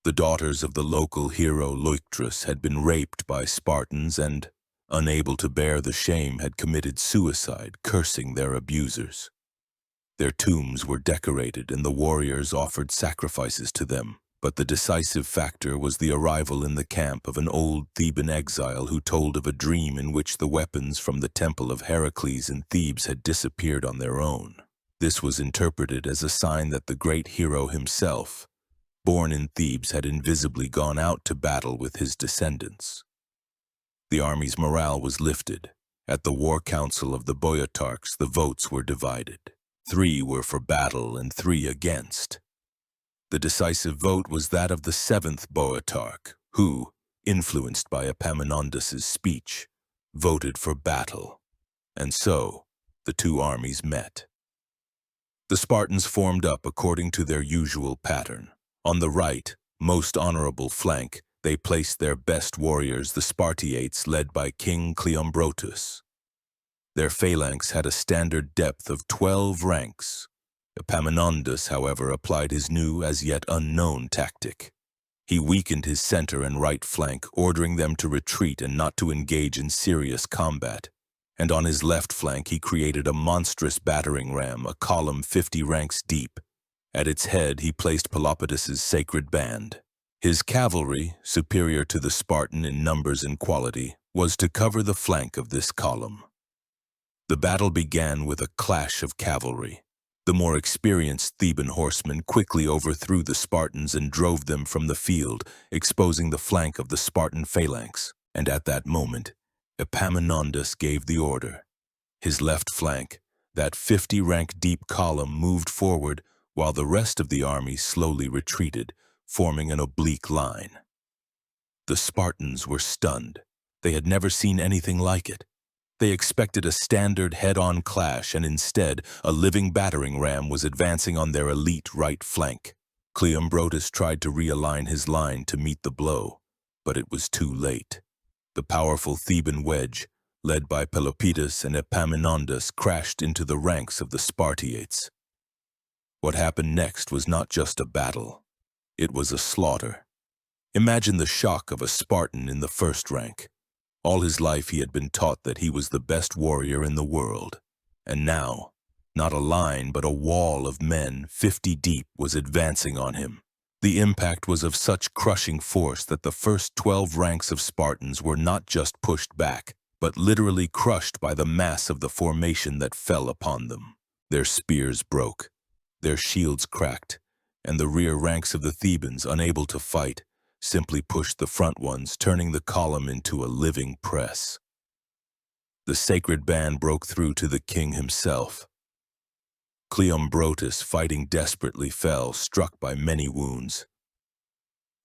Speaker 1: the daughters of the local hero Leuctra had been raped by Spartans and, unable to bear the shame, had committed suicide, cursing their abusers. Their tombs were decorated and the warriors offered sacrifices to them, but the decisive factor was the arrival in the camp of an old Theban exile who told of a dream in which the weapons from the temple of Heracles in Thebes had disappeared on their own. This was interpreted as a sign that the great hero himself, born in Thebes, had invisibly gone out to battle with his descendants. The army's morale was lifted. At the war council of the Boeotarchs, the votes were divided. 3 were for battle and 3 against. The decisive vote was that of the 7th Boeotarch, who, influenced by Epaminondas' speech, voted for battle. And so, the two armies met. The Spartans formed up according to their usual pattern. On the right, most honorable flank, they placed their best warriors, the Spartiates, led by King Cleombrotus. Their phalanx had a standard depth of 12 ranks. Epaminondas, however, applied his new, as yet unknown tactic. He weakened his center and right flank, ordering them to retreat and not to engage in serious combat. And on his left flank he created a monstrous battering ram, a column 50 ranks deep. At its head he placed Pelopidas' Sacred Band. His cavalry, superior to the Spartan in numbers and quality, was to cover the flank of this column. The battle began with a clash of cavalry. The more experienced Theban horsemen quickly overthrew the Spartans and drove them from the field, exposing the flank of the Spartan phalanx. And at that moment, Epaminondas gave the order. His left flank, that 50-rank deep column, moved forward while the rest of the army slowly retreated, forming an oblique line. The Spartans were stunned. They had never seen anything like it. They expected a standard head-on clash, and instead, a living battering ram was advancing on their elite right flank. Cleombrotus tried to realign his line to meet the blow, but it was too late. The powerful Theban wedge, led by Pelopidas and Epaminondas, crashed into the ranks of the Spartiates. What happened next was not just a battle. It was a slaughter. Imagine the shock of a Spartan in the first rank. All his life he had been taught that he was the best warrior in the world. And now, not a line but a wall of men, 50 deep, was advancing on him. The impact was of such crushing force that the first 12 ranks of Spartans were not just pushed back, but literally crushed by the mass of the formation that fell upon them. Their spears broke, their shields cracked, and the rear ranks of the Thebans, unable to fight, simply pushed the front ones, turning the column into a living press. The Sacred Band broke through to the king himself. Cleombrotus, fighting desperately, fell, struck by many wounds.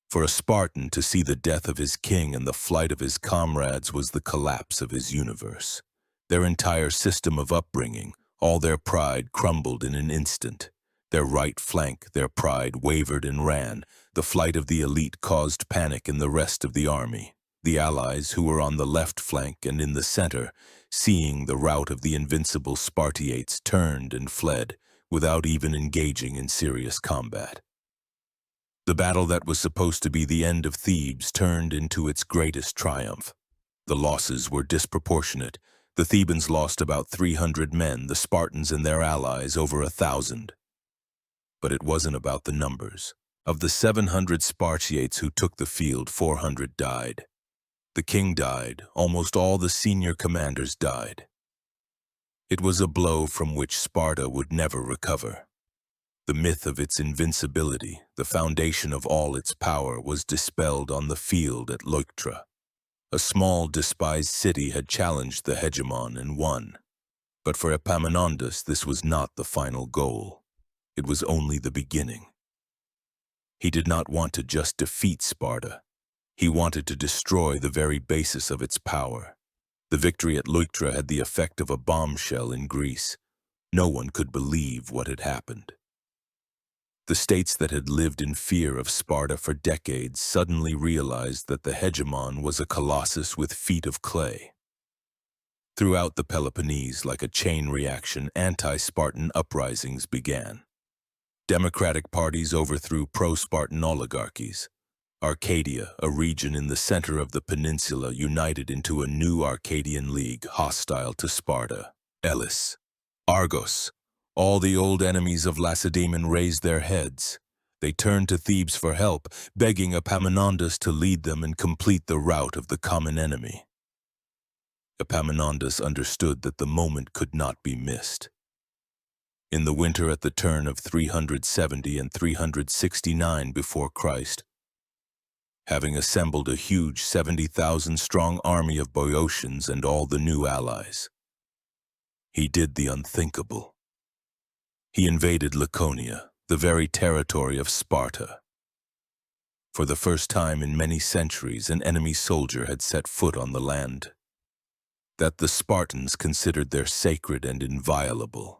Speaker 1: For a Spartan, to see the death of his king and the flight of his comrades was the collapse of his universe. Their entire system of upbringing, all their pride, crumbled in an instant. Their right flank, their pride, wavered and ran. The flight of the elite caused panic in the rest of the army. The allies, who were on the left flank and in the center, seeing the rout of the invincible Spartiates, turned and fled, without even engaging in serious combat. The battle that was supposed to be the end of Thebes turned into its greatest triumph. The losses were disproportionate. The Thebans lost about 300 men, the Spartans and their allies over 1,000. But it wasn't about the numbers. Of the 700 Spartiates who took the field, 400 died. The king died. Almost all the senior commanders died. It was a blow from which Sparta would never recover. The myth of its invincibility, the foundation of all its power, was dispelled on the field at Leuctra. A small, despised city had challenged the hegemon and won. But for Epaminondas, this was not the final goal. It was only the beginning. He did not want to just defeat Sparta. He wanted to destroy the very basis of its power. The victory at Leuctra had the effect of a bombshell in Greece. No one could believe what had happened. The states that had lived in fear of Sparta for decades suddenly realized that the hegemon was a colossus with feet of clay. Throughout the Peloponnese, like a chain reaction, anti-Spartan uprisings began. Democratic parties overthrew pro-Spartan oligarchies. Arcadia, a region in the center of the peninsula, united into a new Arcadian league hostile to Sparta. Elis, Argos, all the old enemies of Lacedaemon raised their heads. They turned to Thebes for help, begging Epaminondas to lead them and complete the rout of the common enemy. Epaminondas understood that the moment could not be missed. In the winter at the turn of 370 and 369 before Christ, having assembled a huge 70,000-strong army of Boeotians and all the new allies, he did the unthinkable. He invaded Laconia, the very territory of Sparta. For the first time in many centuries, an enemy soldier had set foot on the land that the Spartans considered their sacred and inviolable.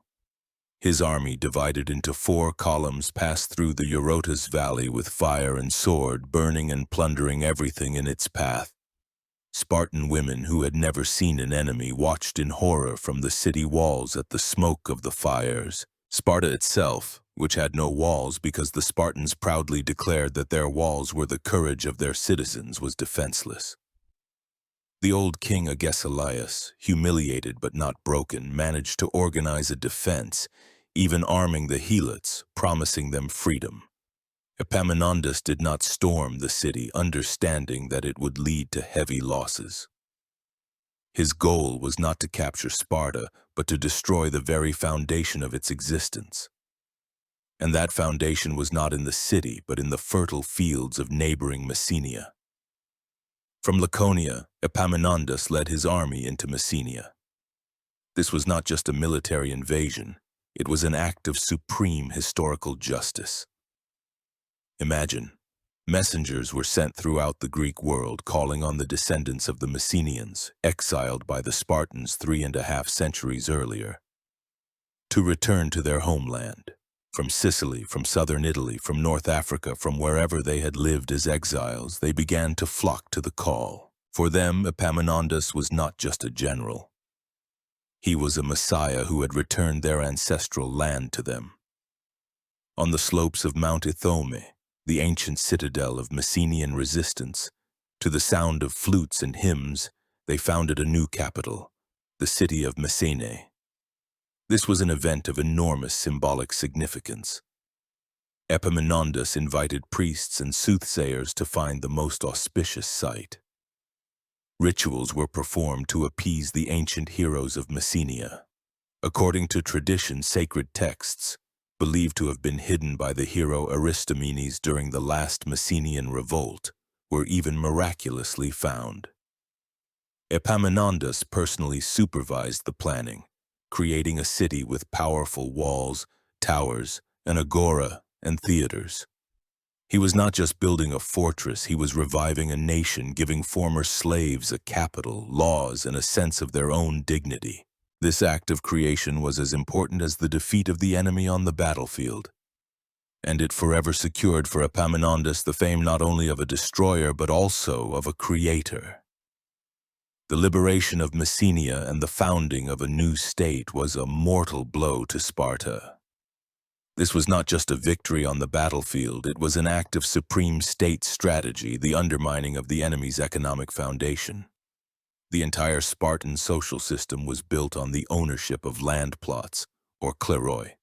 Speaker 1: His army, divided into 4 columns, passed through the Eurotas Valley with fire and sword, burning and plundering everything in its path. Spartan women who had never seen an enemy watched in horror from the city walls at the smoke of the fires. Sparta itself, which had no walls because the Spartans proudly declared that their walls were the courage of their citizens, was defenseless. The old king Agesilaus, humiliated but not broken, managed to organize a defense, even arming the Helots, promising them freedom. Epaminondas did not storm the city, understanding that it would lead to heavy losses. His goal was not to capture Sparta, but to destroy the very foundation of its existence. And that foundation was not in the city, but in the fertile fields of neighboring Messenia. From Laconia, Epaminondas led his army into Messenia. This was not just a military invasion, it was an act of supreme historical justice. Imagine, messengers were sent throughout the Greek world calling on the descendants of the Messenians, exiled by the Spartans 3.5 centuries earlier, to return to their homeland. From Sicily, from southern Italy, from North Africa, from wherever they had lived as exiles, they began to flock to the call. For them, Epaminondas was not just a general. He was a messiah who had returned their ancestral land to them. On the slopes of Mount Ithome, the ancient citadel of Messenian resistance, to the sound of flutes and hymns, they founded a new capital, the city of Messenia. This was an event of enormous symbolic significance. Epaminondas invited priests and soothsayers to find the most auspicious site. Rituals were performed to appease the ancient heroes of Messenia. According to tradition, sacred texts, believed to have been hidden by the hero Aristomenes during the last Messenian revolt, were even miraculously found. Epaminondas personally supervised the planning, creating a city with powerful walls, towers, an agora, and theaters. He was not just building a fortress, he was reviving a nation, giving former slaves a capital, laws, and a sense of their own dignity. This act of creation was as important as the defeat of the enemy on the battlefield. And it forever secured for Epaminondas the fame not only of a destroyer, but also of a creator. The liberation of Messenia and the founding of a new state was a mortal blow to Sparta. This was not just a victory on the battlefield, it was an act of supreme state strategy, the undermining of the enemy's economic foundation. The entire Spartan social system was built on the ownership of land plots, or kleroi,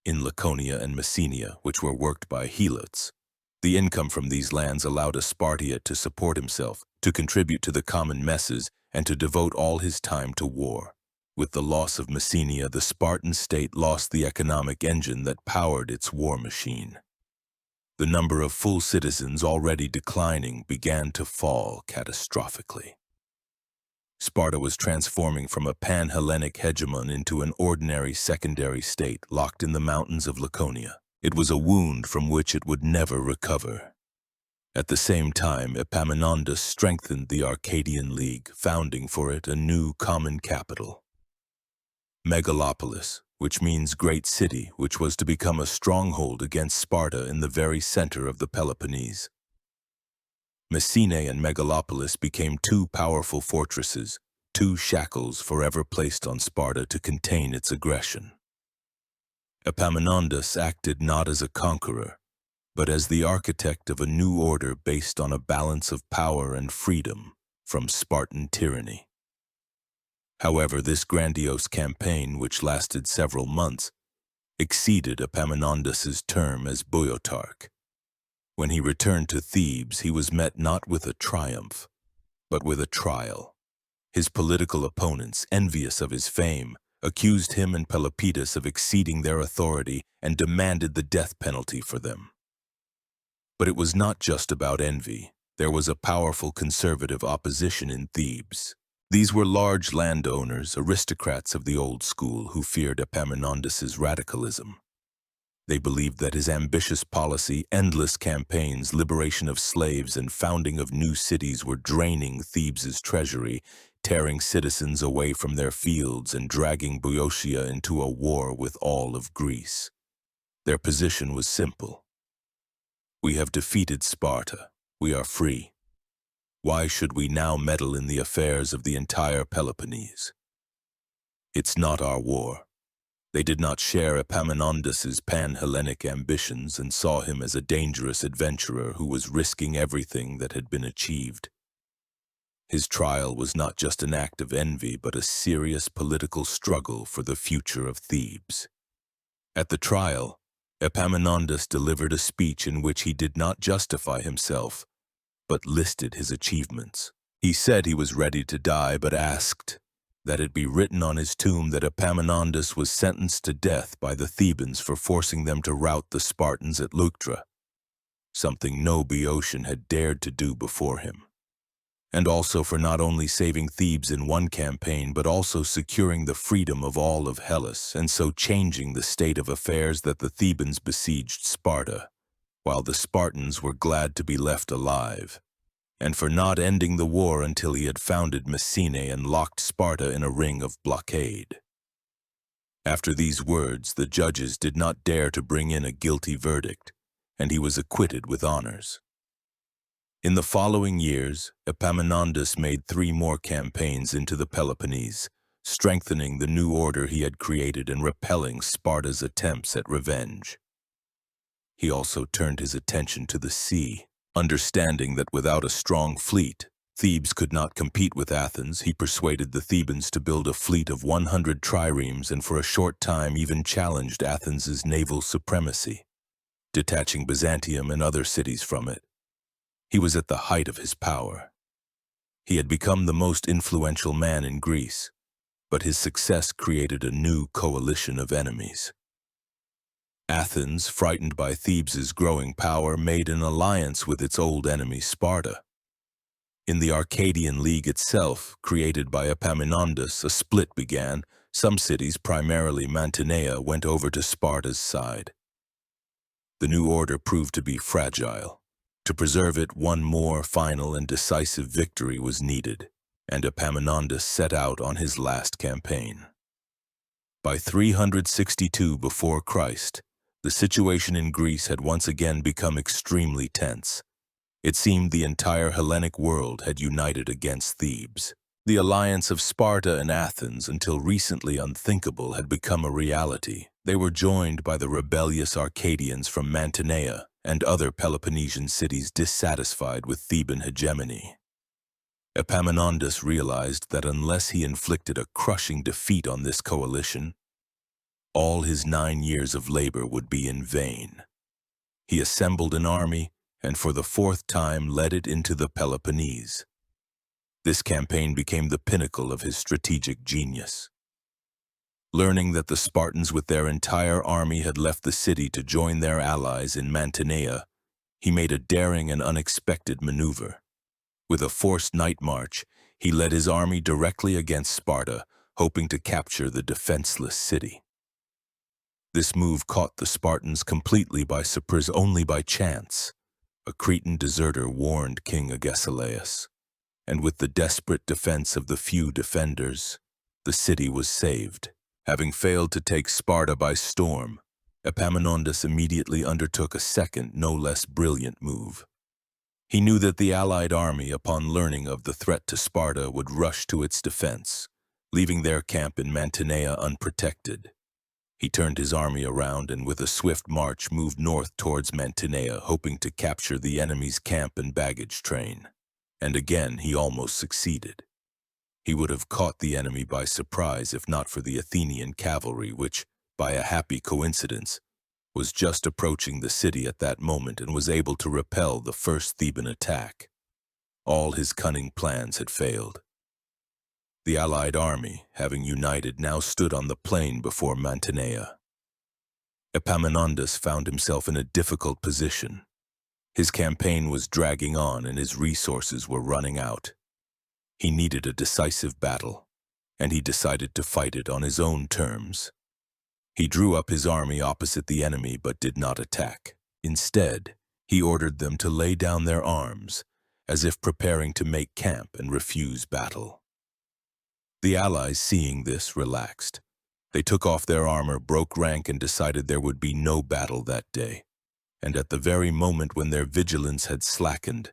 Speaker 1: in Laconia and Messenia, which were worked by helots. The income from these lands allowed a Spartiate to support himself, to contribute to the common messes, and to devote all his time to war. With the loss of Messenia, the Spartan state lost the economic engine that powered its war machine. The number of full citizens, already declining, began to fall catastrophically. Sparta was transforming from a pan-Hellenic hegemon into an ordinary secondary state locked in the mountains of Laconia. It was a wound from which it would never recover. At the same time, Epaminondas strengthened the Arcadian League, founding for it a new common capital, Megalopolis, which means great city, which was to become a stronghold against Sparta in the very center of the Peloponnese. Messenia and Megalopolis became two powerful fortresses, two shackles forever placed on Sparta to contain its aggression. Epaminondas acted not as a conqueror, but as the architect of a new order based on a balance of power and freedom from Spartan tyranny. However, this grandiose campaign, which lasted several months, exceeded Epaminondas's term as Boeotarch. When he returned to Thebes, he was met not with a triumph, but with a trial. His political opponents, envious of his fame, accused him and Pelopidas of exceeding their authority and demanded the death penalty for them. But it was not just about envy. There was a powerful conservative opposition in Thebes. These were large landowners, aristocrats of the old school who feared Epaminondas's radicalism. They believed that his ambitious policy, endless campaigns, liberation of slaves, and founding of new cities were draining Thebes's treasury, tearing citizens away from their fields and dragging Boeotia into a war with all of Greece. Their position was simple. We have defeated Sparta. We are free. Why should we now meddle in the affairs of the entire Peloponnese? It's not our war. They did not share Epaminondas's pan-Hellenic ambitions and saw him as a dangerous adventurer who was risking everything that had been achieved. His trial was not just an act of envy, but a serious political struggle for the future of Thebes. At the trial, Epaminondas delivered a speech in which he did not justify himself, but listed his achievements. He said he was ready to die, but asked that it be written on his tomb that Epaminondas was sentenced to death by the Thebans for forcing them to rout the Spartans at Leuctra, something no Boeotian had dared to do before him, and also for not only saving Thebes in one campaign, but also securing the freedom of all of Hellas, and so changing the state of affairs that the Thebans besieged Sparta, while the Spartans were glad to be left alive, and for not ending the war until he had founded Messenia and locked Sparta in a ring of blockade. After these words, the judges did not dare to bring in a guilty verdict, and he was acquitted with honors. In the following years, Epaminondas made 3 more campaigns into the Peloponnese, strengthening the new order he had created and repelling Sparta's attempts at revenge. He also turned his attention to the sea. Understanding that without a strong fleet, Thebes could not compete with Athens, he persuaded the Thebans to build a fleet of 100 triremes and for a short time even challenged Athens's naval supremacy, detaching Byzantium and other cities from it. He was at the height of his power. He had become the most influential man in Greece, but his success created a new coalition of enemies. Athens, frightened by Thebes's growing power, made an alliance with its old enemy Sparta. In the Arcadian League itself, created by Epaminondas, a split began. Some cities, primarily Mantinea, went over to Sparta's side. The new order proved to be fragile. To preserve it, one more final and decisive victory was needed, and Epaminondas set out on his last campaign. By 362 before Christ, the situation in Greece had once again become extremely tense. It seemed the entire Hellenic world had united against Thebes. The alliance of Sparta and Athens, until recently unthinkable, had become a reality. They were joined by the rebellious Arcadians from Mantinea and other Peloponnesian cities dissatisfied with Theban hegemony. Epaminondas realized that unless he inflicted a crushing defeat on this coalition, all his 9 years of labor would be in vain. He assembled an army and for the 4th time led it into the Peloponnese. This campaign became the pinnacle of his strategic genius. Learning that the Spartans with their entire army had left the city to join their allies in Mantinea, he made a daring and unexpected maneuver. With a forced night march, he led his army directly against Sparta, hoping to capture the defenseless city. This move caught the Spartans completely by surprise, only by chance. A Cretan deserter warned King Agesilaus, and with the desperate defense of the few defenders, the city was saved. Having failed to take Sparta by storm, Epaminondas immediately undertook a second, no less brilliant move. He knew that the allied army, upon learning of the threat to Sparta, would rush to its defense, leaving their camp in Mantinea unprotected. He turned his army around and with a swift march moved north towards Mantinea, hoping to capture the enemy's camp and baggage train. And again he almost succeeded. He would have caught the enemy by surprise if not for the Athenian cavalry, which, by a happy coincidence, was just approaching the city at that moment and was able to repel the first Theban attack. All his cunning plans had failed. The allied army, having united, now stood on the plain before Mantinea. Epaminondas found himself in a difficult position. His campaign was dragging on and his resources were running out. He needed a decisive battle, and he decided to fight it on his own terms. He drew up his army opposite the enemy but did not attack. Instead, he ordered them to lay down their arms, as if preparing to make camp and refuse battle. The allies, seeing this, relaxed. They took off their armor, broke rank, and decided there would be no battle that day. And at the very moment when their vigilance had slackened,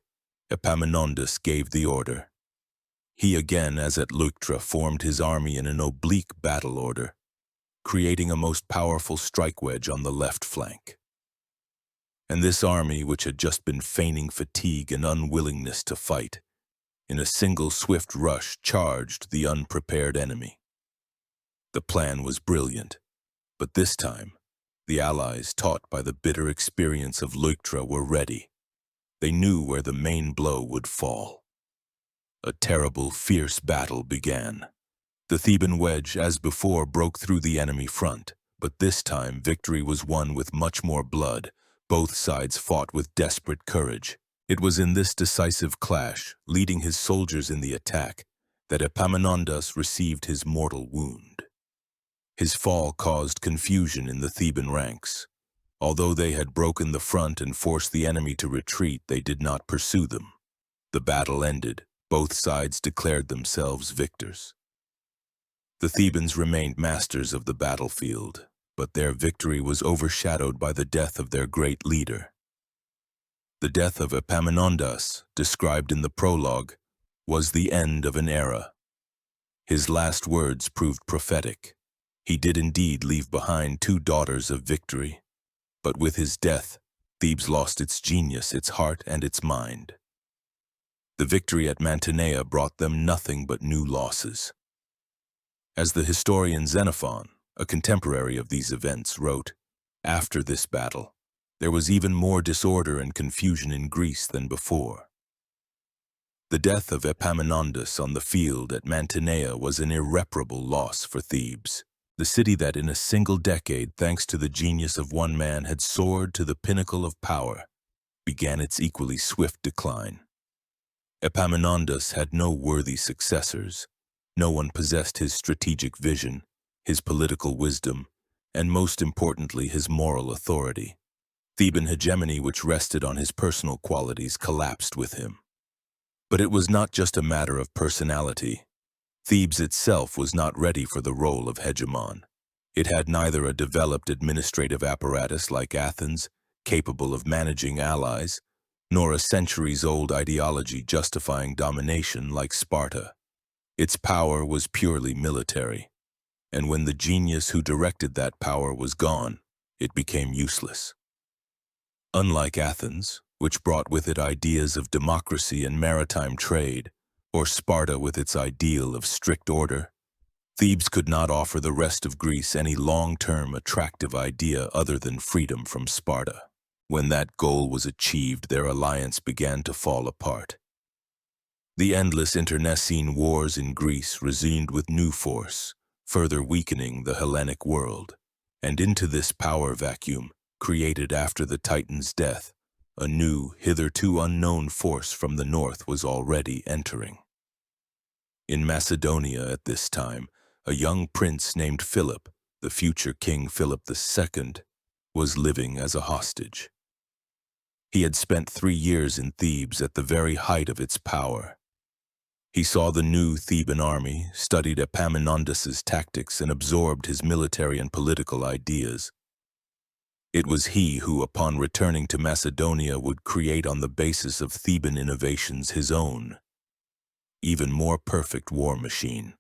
Speaker 1: Epaminondas gave the order. He again, as at Leuctra, formed his army in an oblique battle order, creating a most powerful strike wedge on the left flank. And this army, which had just been feigning fatigue and unwillingness to fight, in a single swift rush charged the unprepared enemy. The plan was brilliant, but this time, the allies, taught by the bitter experience of Leuctra, were ready. They knew where the main blow would fall. A terrible, fierce battle began. The Theban wedge, as before, broke through the enemy front, but this time victory was won with much more blood. Both sides fought with desperate courage. It was in this decisive clash, leading his soldiers in the attack, that Epaminondas received his mortal wound. His fall caused confusion in the Theban ranks. Although they had broken the front and forced the enemy to retreat, they did not pursue them. The battle ended. Both sides declared themselves victors. The Thebans remained masters of the battlefield, but their victory was overshadowed by the death of their great leader. The death of Epaminondas, described in the prologue, was the end of an era. His last words proved prophetic. He did indeed leave behind 2 daughters of victory, but with his death, Thebes lost its genius, its heart, and its mind. The victory at Mantinea brought them nothing but new losses. As the historian Xenophon, a contemporary of these events, wrote, after this battle, there was even more disorder and confusion in Greece than before. The death of Epaminondas on the field at Mantinea was an irreparable loss for Thebes, the city that in a single decade, thanks to the genius of one man, had soared to the pinnacle of power, began its equally swift decline. Epaminondas had no worthy successors. No one possessed his strategic vision, his political wisdom, and most importantly, his moral authority. Theban hegemony, which rested on his personal qualities, collapsed with him. But it was not just a matter of personality. Thebes itself was not ready for the role of hegemon. It had neither a developed administrative apparatus like Athens, capable of managing allies, nor a centuries-old ideology justifying domination like Sparta. Its power was purely military, and when the genius who directed that power was gone, it became useless. Unlike Athens, which brought with it ideas of democracy and maritime trade, or Sparta with its ideal of strict order, Thebes could not offer the rest of Greece any long-term attractive idea other than freedom from Sparta. When that goal was achieved, their alliance began to fall apart. The endless internecine wars in Greece resumed with new force, further weakening the Hellenic world. And into this power vacuum, created after the Titan's death, a new, hitherto unknown force from the north was already entering. In Macedonia at this time, a young prince named Philip, the future King Philip II, was living as a hostage. He had spent 3 years in Thebes at the very height of its power. He saw the new Theban army, studied Epaminondas' tactics, and absorbed his military and political ideas. It was he who, upon returning to Macedonia, would create on the basis of Theban innovations his own, even more perfect war machine,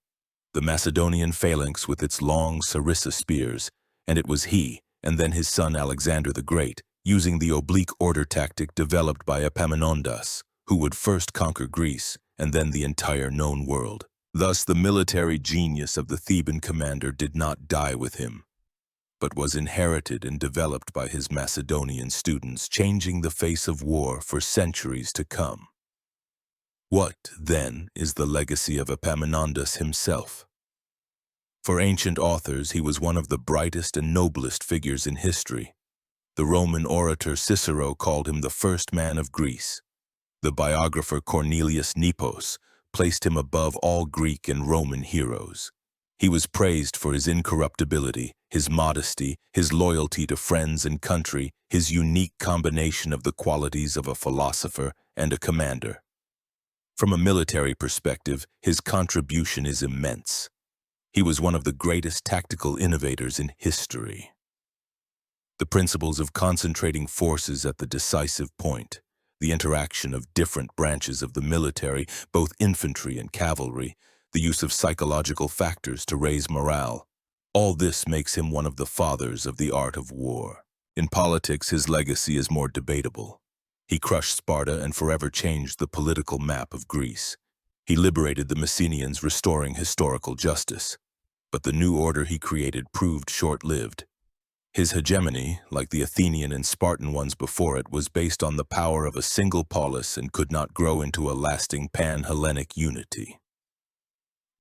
Speaker 1: the Macedonian phalanx with its long sarissa spears, and it was he, and then his son Alexander the Great, using the oblique order tactic developed by Epaminondas, who would first conquer Greece and then the entire known world. Thus, the military genius of the Theban commander did not die with him, but was inherited and developed by his Macedonian students, changing the face of war for centuries to come. What, then, is the legacy of Epaminondas himself? For ancient authors, he was one of the brightest and noblest figures in history. The Roman orator Cicero called him the first man of Greece. The biographer Cornelius Nepos placed him above all Greek and Roman heroes. He was praised for his incorruptibility, his modesty, his loyalty to friends and country, his unique combination of the qualities of a philosopher and a commander. From a military perspective, his contribution is immense. He was one of the greatest tactical innovators in history. The principles of concentrating forces at the decisive point, the interaction of different branches of the military, both infantry and cavalry, the use of psychological factors to raise morale, all this makes him one of the fathers of the art of war. In politics, his legacy is more debatable. He crushed Sparta and forever changed the political map of Greece. He liberated the Messenians, restoring historical justice. But the new order he created proved short-lived. His hegemony, like the Athenian and Spartan ones before it, was based on the power of a single polis and could not grow into a lasting pan-Hellenic unity.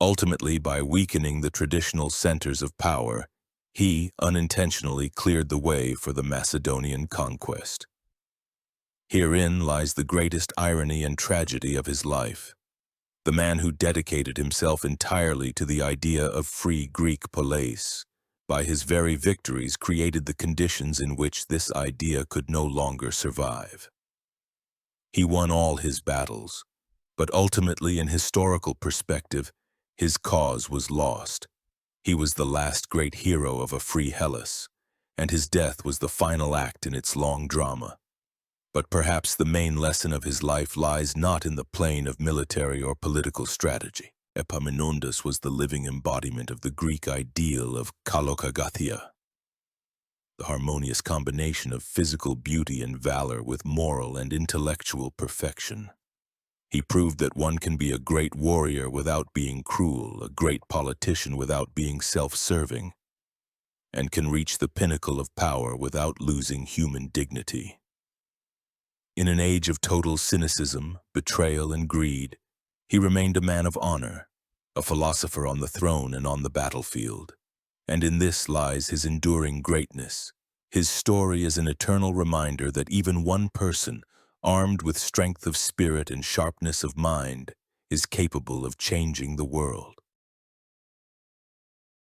Speaker 1: Ultimately, by weakening the traditional centers of power, he unintentionally cleared the way for the Macedonian conquest. Herein lies the greatest irony and tragedy of his life. The man who dedicated himself entirely to the idea of free Greek polis, by his very victories created the conditions in which this idea could no longer survive. He won all his battles, but ultimately in historical perspective, his cause was lost. He was the last great hero of a free Hellas, and his death was the final act in its long drama. But perhaps the main lesson of his life lies not in the plane of military or political strategy. Epaminondas was the living embodiment of the Greek ideal of kalokagathia, the harmonious combination of physical beauty and valor with moral and intellectual perfection. He proved that one can be a great warrior without being cruel, a great politician without being self-serving, and can reach the pinnacle of power without losing human dignity. In an age of total cynicism, betrayal, and greed, he remained a man of honor, a philosopher on the throne and on the battlefield. And in this lies his enduring greatness. His story is an eternal reminder that even one person, armed with strength of spirit and sharpness of mind, is capable of changing the world.